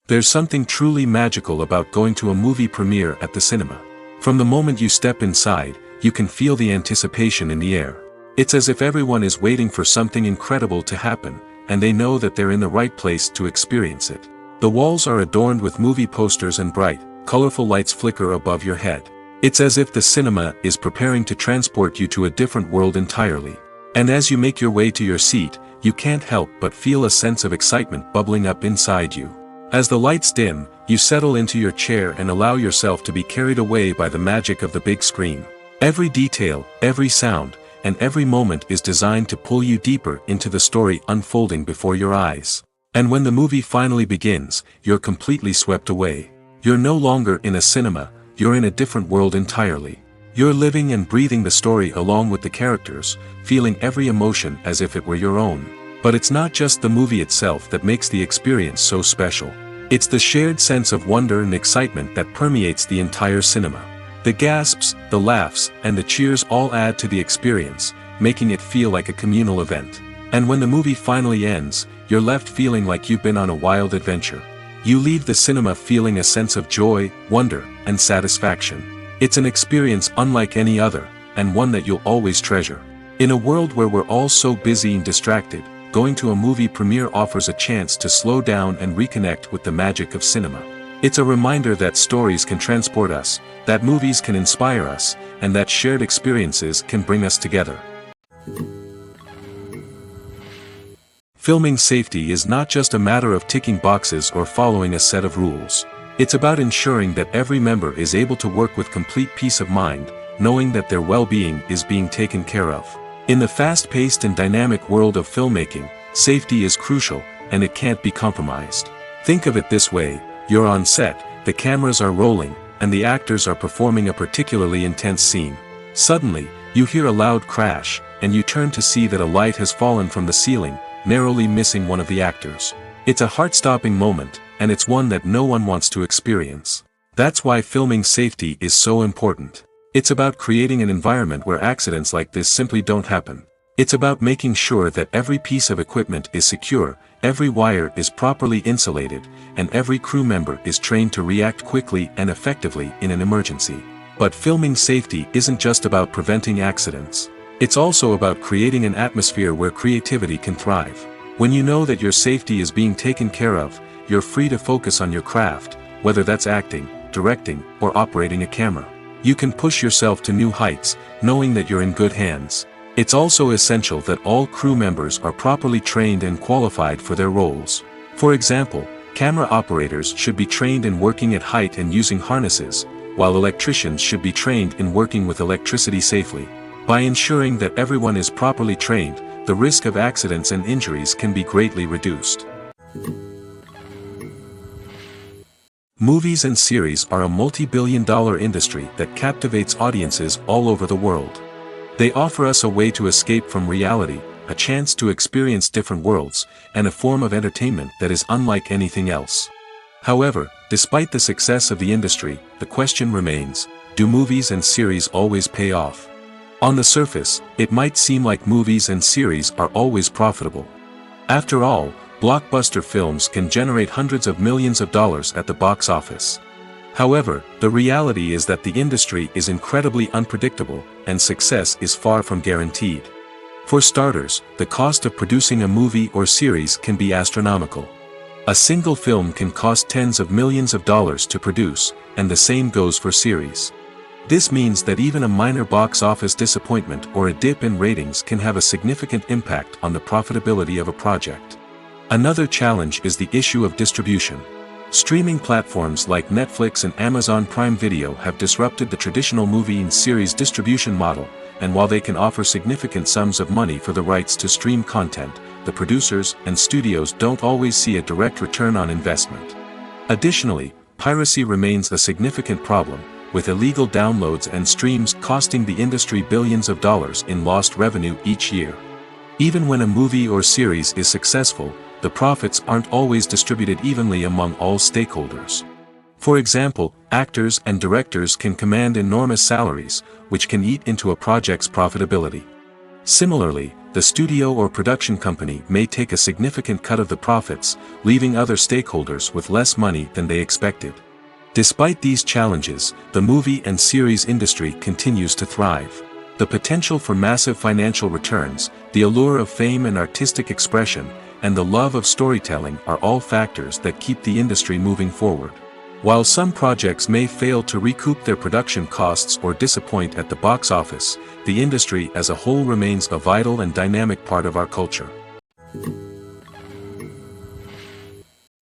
There's something truly magical about going to a movie premiere at the cinema. From the moment you step inside, you can feel the anticipation in the air. It's as if everyone is waiting for something incredible to happen, and they know that they're in the right place to experience it. The walls are adorned with movie posters and bright, colorful lights flicker above your head. It's as if the cinema is preparing to transport you to a different world entirely. And as you make your way to your seat, you can't help but feel a sense of excitement bubbling up inside you. As the lights dim, you settle into your chair and allow yourself to be carried away by the magic of the big screen. Every detail, every sound, and every moment is designed to pull you deeper into the story unfolding before your eyes. And when the movie finally begins, you're completely swept away. You're no longer in a cinema, you're in a different world entirely. You're living and breathing the story along with the characters, feeling every emotion as if it were your own. But it's not just the movie itself that makes the experience so special. It's the shared sense of wonder and excitement that permeates the entire cinema. The gasps, the laughs, and the cheers all add to the experience, making it feel like a communal event. And when the movie finally ends, you're left feeling like you've been on a wild adventure. You leave the cinema feeling a sense of joy, wonder, and satisfaction. It's an experience unlike any other, and one that you'll always treasure. In a world where we're all so busy and distracted, going to a movie premiere offers a chance to slow down and reconnect with the magic of cinema. It's a reminder that stories can transport us, that movies can inspire us, and that shared experiences can bring us together. Filming safety is not just a matter of ticking boxes or following a set of rules. It's about ensuring that every member is able to work with complete peace of mind, knowing that their well-being is being taken care of. In the fast-paced and dynamic world of filmmaking, safety is crucial, and it can't be compromised. Think of it this way: you're on set, the cameras are rolling, and the actors are performing a particularly intense scene. Suddenly, you hear a loud crash, and you turn to see that a light has fallen from the ceiling, narrowly missing one of the actors. It's a heart-stopping moment, and it's one that no one wants to experience. That's why filming safety is so important. It's about creating an environment where accidents like this simply don't happen. It's about making sure that every piece of equipment is secure, every wire is properly insulated, and every crew member is trained to react quickly and effectively in an emergency. But filming safety isn't just about preventing accidents. It's also about creating an atmosphere where creativity can thrive. When you know that your safety is being taken care of, you're free to focus on your craft, whether that's acting, directing, or operating a camera. You can push yourself to new heights, knowing that you're in good hands. It's also essential that all crew members are properly trained and qualified for their roles. For example, camera operators should be trained in working at height and using harnesses, while electricians should be trained in working with electricity safely. By ensuring that everyone is properly trained, the risk of accidents and injuries can be greatly reduced. Movies and series are a multi-billion-dollar industry that captivates audiences all over the world. They offer us a way to escape from reality, a chance to experience different worlds, and a form of entertainment that is unlike anything else. However, despite the success of the industry, the question remains: do movies and series always pay off? On the surface, it might seem like movies and series are always profitable. After all, blockbuster films can generate hundreds of millions of dollars at the box office. However, the reality is that the industry is incredibly unpredictable, and success is far from guaranteed. For starters, the cost of producing a movie or series can be astronomical. A single film can cost tens of millions of dollars to produce, and the same goes for series. This means that even a minor box office disappointment or a dip in ratings can have a significant impact on the profitability of a project. Another challenge is the issue of distribution. Streaming platforms like Netflix and Amazon Prime Video have disrupted the traditional movie and series distribution model, and while they can offer significant sums of money for the rights to stream content, the producers and studios don't always see a direct return on investment. Additionally, piracy remains a significant problem, with illegal downloads and streams costing the industry billions of dollars in lost revenue each year. Even when a movie or series is successful, the profits aren't always distributed evenly among all stakeholders. For example, actors and directors can command enormous salaries, which can eat into a project's profitability. Similarly, the studio or production company may take a significant cut of the profits, leaving other stakeholders with less money than they expected. Despite these challenges, the movie and series industry continues to thrive. The potential for massive financial returns, the allure of fame and artistic expression, and the love of storytelling are all factors that keep the industry moving forward. While some projects may fail to recoup their production costs or disappoint at the box office, the industry as a whole remains a vital and dynamic part of our culture.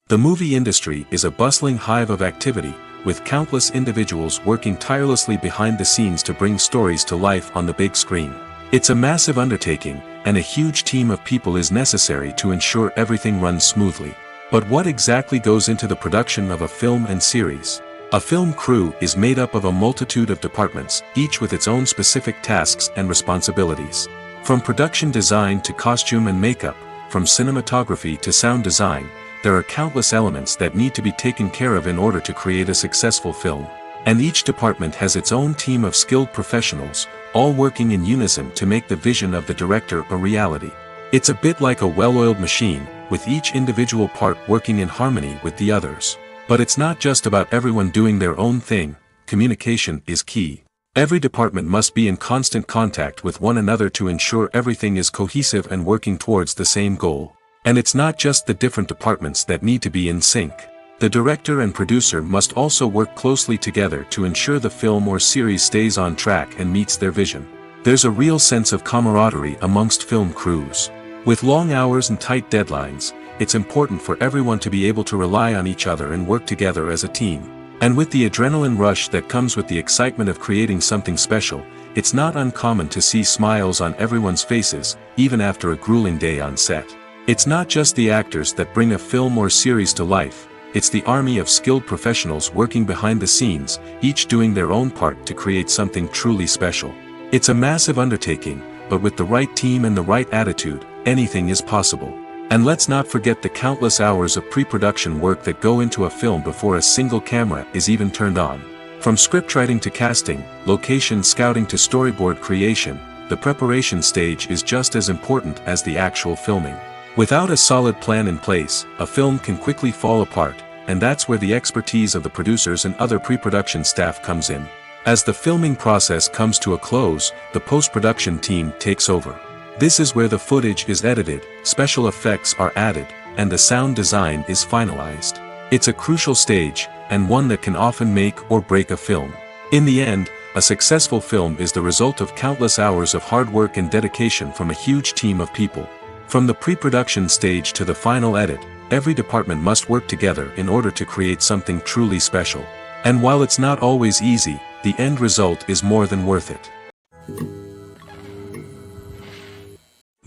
The movie industry is a bustling hive of activity, with countless individuals working tirelessly behind the scenes to bring stories to life on the big screen. It's a massive undertaking, and a huge team of people is necessary to ensure everything runs smoothly. But what exactly goes into the production of a film and series? A film crew is made up of a multitude of departments, each with its own specific tasks and responsibilities. From production design to costume and makeup, from cinematography to sound design, there are countless elements that need to be taken care of in order to create a successful film. And each department has its own team of skilled professionals, all working in unison to make the vision of the director a reality. It's a bit like a well-oiled machine, with each individual part working in harmony with the others. But it's not just about everyone doing their own thing, communication is key. Every department must be in constant contact with one another to ensure everything is cohesive and working towards the same goal. And it's not just the different departments that need to be in sync. The director and producer must also work closely together to ensure the film or series stays on track and meets their vision. There's a real sense of camaraderie amongst film crews. With long hours and tight deadlines, it's important for everyone to be able to rely on each other and work together as a team. And with the adrenaline rush that comes with the excitement of creating something special, it's not uncommon to see smiles on everyone's faces, even after a grueling day on set. It's not just the actors that bring a film or series to life, it's the army of skilled professionals working behind the scenes, each doing their own part to create something truly special. It's a massive undertaking, but with the right team and the right attitude, anything is possible. And let's not forget the countless hours of pre-production work that go into a film before a single camera is even turned on. From scriptwriting to casting, location scouting to storyboard creation, the preparation stage is just as important as the actual filming. Without a solid plan in place, a film can quickly fall apart, and that's where the expertise of the producers and other pre-production staff comes in. As the filming process comes to a close, the post-production team takes over. This is where the footage is edited, special effects are added, and the sound design is finalized. It's a crucial stage, and one that can often make or break a film. In the end, a successful film is the result of countless hours of hard work and dedication from a huge team of people. From the pre-production stage to the final edit, every department must work together in order to create something truly special. And while it's not always easy, the end result is more than worth it.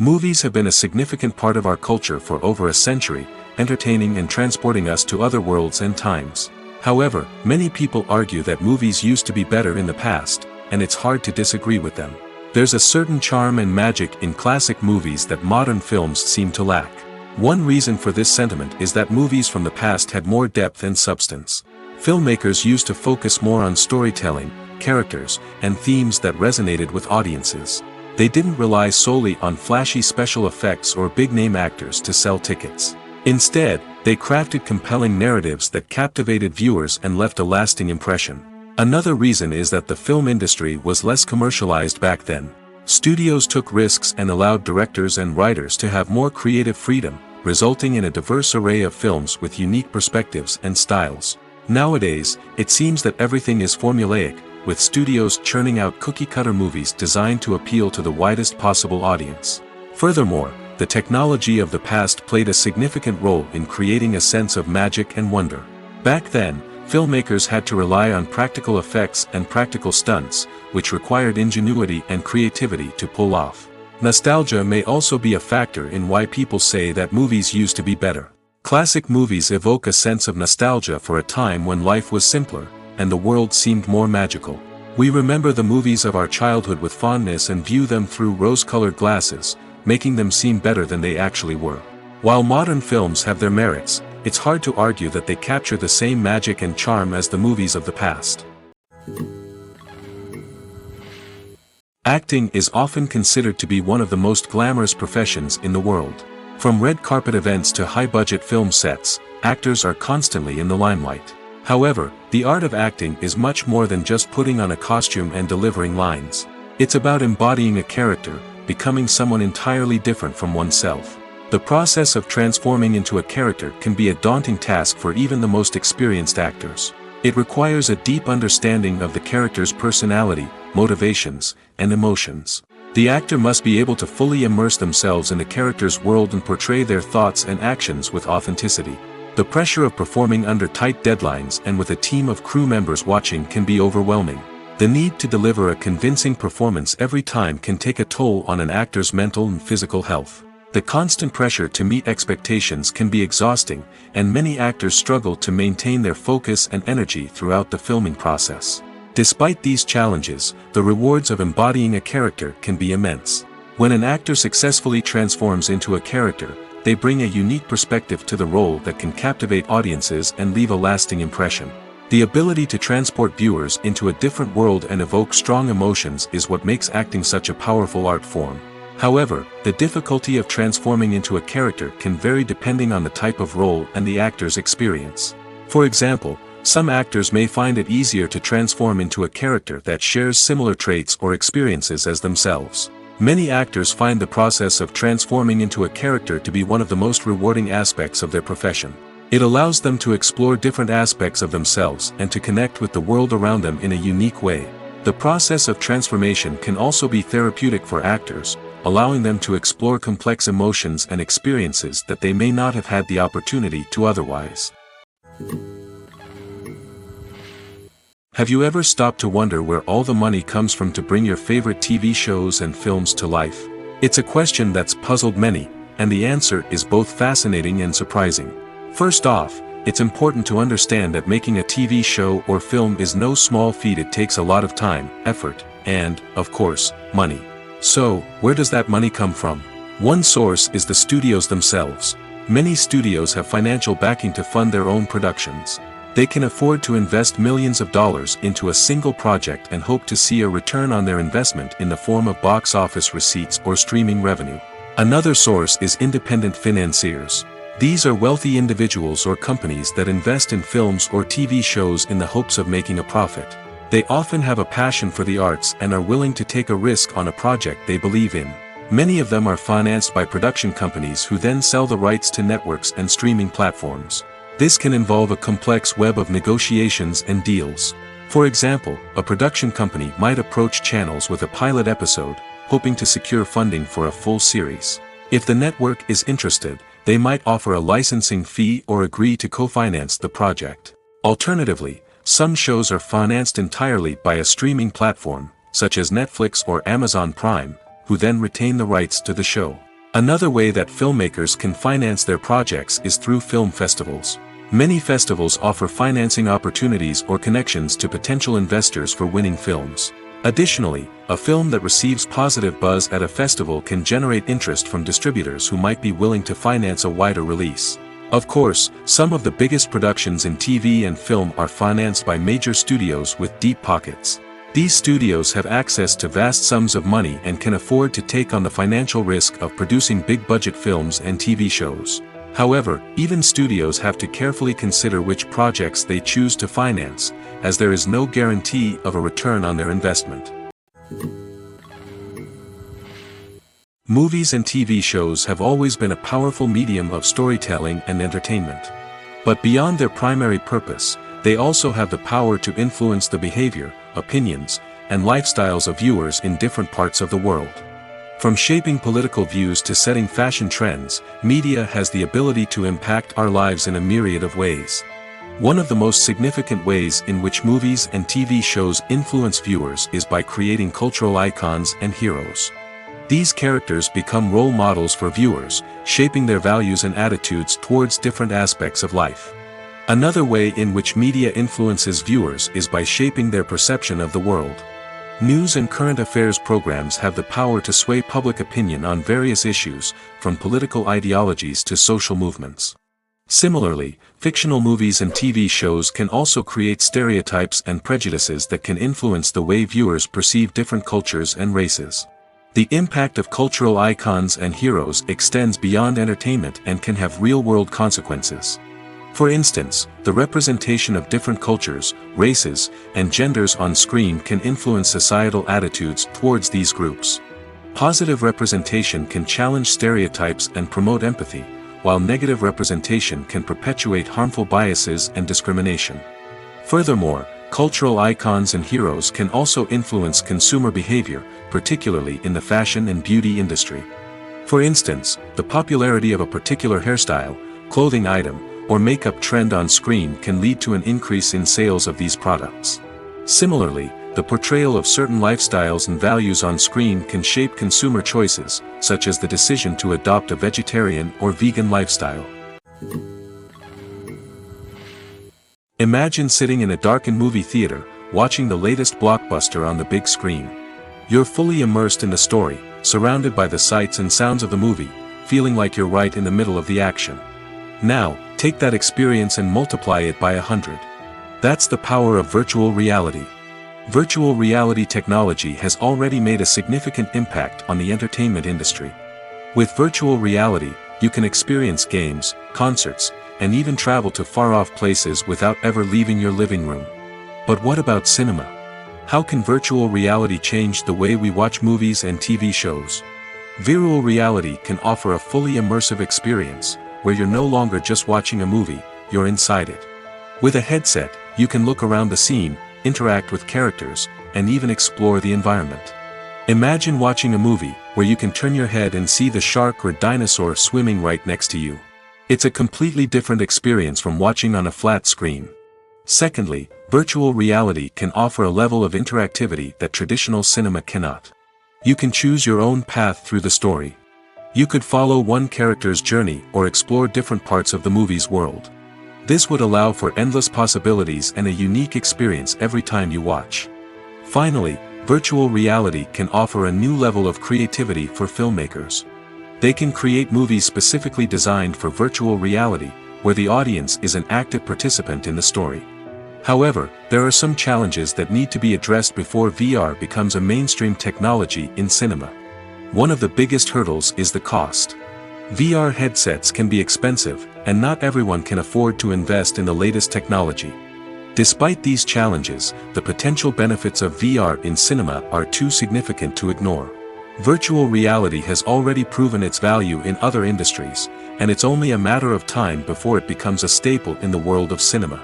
Movies have been a significant part of our culture for over a century, entertaining and transporting us to other worlds and times. However, many people argue that movies used to be better in the past, and it's hard to disagree with them. There's a certain charm and magic in classic movies that modern films seem to lack. One reason for this sentiment is that movies from the past had more depth and substance. Filmmakers used to focus more on storytelling, characters, and themes that resonated with audiences. They didn't rely solely on flashy special effects or big-name actors to sell tickets. Instead, they crafted compelling narratives that captivated viewers and left a lasting impression. Another reason is that the film industry was less commercialized back then. Studios took risks and allowed directors and writers to have more creative freedom, resulting in a diverse array of films with unique perspectives and styles. Nowadays, it seems that everything is formulaic, with studios churning out cookie-cutter movies designed to appeal to the widest possible audience. Furthermore, the technology of the past played a significant role in creating a sense of magic and wonder. Back then, filmmakers had to rely on practical effects and practical stunts, which required ingenuity and creativity to pull off. Nostalgia may also be a factor in why people say that movies used to be better. Classic movies evoke a sense of nostalgia for a time when life was simpler, and the world seemed more magical. We remember the movies of our childhood with fondness and view them through rose-colored glasses, making them seem better than they actually were. While modern films have their merits, it's hard to argue that they capture the same magic and charm as the movies of the past. Acting is often considered to be one of the most glamorous professions in the world. From red carpet events to high-budget film sets, actors are constantly in the limelight. However, the art of acting is much more than just putting on a costume and delivering lines. It's about embodying a character, becoming someone entirely different from oneself. The process of transforming into a character can be a daunting task for even the most experienced actors. It requires a deep understanding of the character's personality, motivations, and emotions. The actor must be able to fully immerse themselves in the character's world and portray their thoughts and actions with authenticity. The pressure of performing under tight deadlines and with a team of crew members watching can be overwhelming. The need to deliver a convincing performance every time can take a toll on an actor's mental and physical health. The constant pressure to meet expectations can be exhausting, and many actors struggle to maintain their focus and energy throughout the filming process. Despite these challenges, the rewards of embodying a character can be immense. When an actor successfully transforms into a character, they bring a unique perspective to the role that can captivate audiences and leave a lasting impression. The ability to transport viewers into a different world and evoke strong emotions is what makes acting such a powerful art form. However, the difficulty of transforming into a character can vary depending on the type of role and the actor's experience. For example, some actors may find it easier to transform into a character that shares similar traits or experiences as themselves. Many actors find the process of transforming into a character to be one of the most rewarding aspects of their profession. It allows them to explore different aspects of themselves and to connect with the world around them in a unique way. The process of transformation can also be therapeutic for actors, allowing them to explore complex emotions and experiences that they may not have had the opportunity to otherwise. Have you ever stopped to wonder where all the money comes from to bring your favorite TV shows and films to life? It's a question that's puzzled many, and the answer is both fascinating and surprising. First off, it's important to understand that making a TV show or film is no small feat. It takes a lot of time, effort, and, of course, money. So, where does that money come from? One source is the studios themselves. Many studios have financial backing to fund their own productions. They can afford to invest millions of dollars into a single project and hope to see a return on their investment in the form of box office receipts or streaming revenue. Another source is independent financiers. These are wealthy individuals or companies that invest in films or TV shows in the hopes of making a profit. They often have a passion for the arts and are willing to take a risk on a project they believe in. Many of them are financed by production companies who then sell the rights to networks and streaming platforms. This can involve a complex web of negotiations and deals. For example, a production company might approach channels with a pilot episode, hoping to secure funding for a full series. If the network is interested, they might offer a licensing fee or agree to co-finance the project. Alternatively, some shows are financed entirely by a streaming platform, such as Netflix or Amazon Prime, who then retain the rights to the show. Another way that filmmakers can finance their projects is through film festivals. Many festivals offer financing opportunities or connections to potential investors for winning films. Additionally, a film that receives positive buzz at a festival can generate interest from distributors who might be willing to finance a wider release. Of course, some of the biggest productions in TV and film are financed by major studios with deep pockets. These studios have access to vast sums of money and can afford to take on the financial risk of producing big-budget films and TV shows. However, even studios have to carefully consider which projects they choose to finance, as there is no guarantee of a return on their investment. Movies and TV shows have always been a powerful medium of storytelling and entertainment. But beyond their primary purpose, they also have the power to influence the behavior, opinions, and lifestyles of viewers in different parts of the world. From shaping political views to setting fashion trends, media has the ability to impact our lives in a myriad of ways. One of the most significant ways in which movies and TV shows influence viewers is by creating cultural icons and heroes. These characters become role models for viewers, shaping their values and attitudes towards different aspects of life. Another way in which media influences viewers is by shaping their perception of the world. News and current affairs programs have the power to sway public opinion on various issues, from political ideologies to social movements. Similarly, fictional movies and TV shows can also create stereotypes and prejudices that can influence the way viewers perceive different cultures and races. The impact of cultural icons and heroes extends beyond entertainment and can have real-world consequences. For instance, the representation of different cultures, races, and genders on screen can influence societal attitudes towards these groups. Positive representation can challenge stereotypes and promote empathy, while negative representation can perpetuate harmful biases and discrimination. Furthermore, cultural icons and heroes can also influence consumer behavior, particularly in the fashion and beauty industry. For instance, the popularity of a particular hairstyle, clothing item, or makeup trend on screen can lead to an increase in sales of these products. Similarly, the portrayal of certain lifestyles and values on screen can shape consumer choices, such as the decision to adopt a vegetarian or vegan lifestyle. Imagine sitting in a darkened movie theater, watching the latest blockbuster on the big screen. You're fully immersed in the story, surrounded by the sights and sounds of the movie, feeling like you're right in the middle of the action. Now, take that experience and multiply it by 100. That's the power of virtual reality. Virtual reality technology has already made a significant impact on the entertainment industry. With virtual reality, you can experience games, concerts, and even travel to far-off places without ever leaving your living room. But what about cinema? How can virtual reality change the way we watch movies and TV shows? Virtual reality can offer a fully immersive experience, where you're no longer just watching a movie, you're inside it. With a headset, you can look around the scene, interact with characters, and even explore the environment. Imagine watching a movie where you can turn your head and see the shark or dinosaur swimming right next to you. It's a completely different experience from watching on a flat screen. Secondly, virtual reality can offer a level of interactivity that traditional cinema cannot. You can choose your own path through the story. You could follow one character's journey or explore different parts of the movie's world. This would allow for endless possibilities and a unique experience every time you watch. Finally, virtual reality can offer a new level of creativity for filmmakers. They can create movies specifically designed for virtual reality, where the audience is an active participant in the story. However, there are some challenges that need to be addressed before VR becomes a mainstream technology in cinema. One of the biggest hurdles is the cost. VR headsets can be expensive, and not everyone can afford to invest in the latest technology. Despite these challenges, the potential benefits of VR in cinema are too significant to ignore. Virtual reality has already proven its value in other industries, and it's only a matter of time before it becomes a staple in the world of cinema.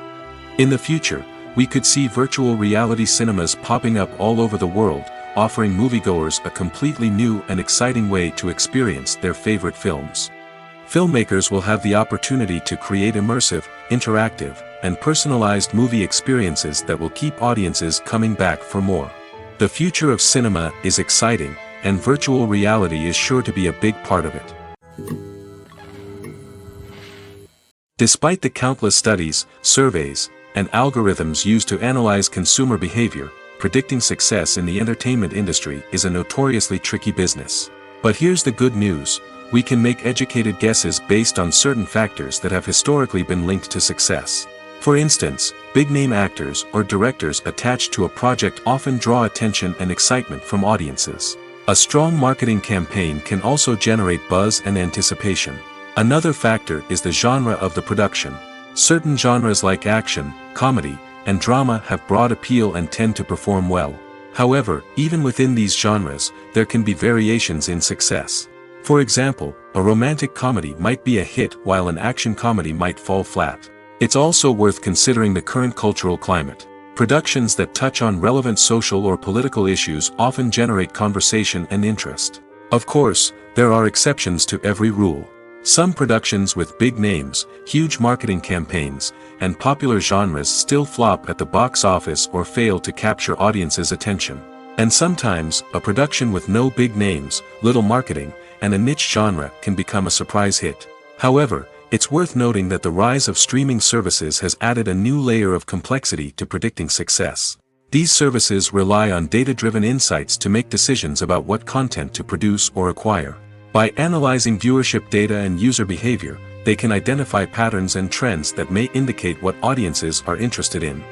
In the future, we could see virtual reality cinemas popping up all over the world, offering moviegoers a completely new and exciting way to experience their favorite films. Filmmakers will have the opportunity to create immersive, interactive, and personalized movie experiences that will keep audiences coming back for more. The future of cinema is exciting, and virtual reality is sure to be a big part of it. Despite the countless studies, surveys, and algorithms used to analyze consumer behavior, predicting success in the entertainment industry is a notoriously tricky business. But here's the good news: we can make educated guesses based on certain factors that have historically been linked to success. For instance, big-name actors or directors attached to a project often draw attention and excitement from audiences. A strong marketing campaign can also generate buzz and anticipation. Another factor is the genre of the production. Certain genres like action, comedy, and drama have broad appeal and tend to perform well. However, even within these genres, there can be variations in success. For example, a romantic comedy might be a hit while an action comedy might fall flat. It's also worth considering the current cultural climate. Productions that touch on relevant social or political issues often generate conversation and interest. Of course, there are exceptions to every rule. Some productions with big names, huge marketing campaigns, and popular genres still flop at the box office or fail to capture audiences' attention. And sometimes, a production with no big names, little marketing, and a niche genre can become a surprise hit. However, it's worth noting that the rise of streaming services has added a new layer of complexity to predicting success. These services rely on data-driven insights to make decisions about what content to produce or acquire. By analyzing viewership data and user behavior, they can identify patterns and trends that may indicate what audiences are interested in.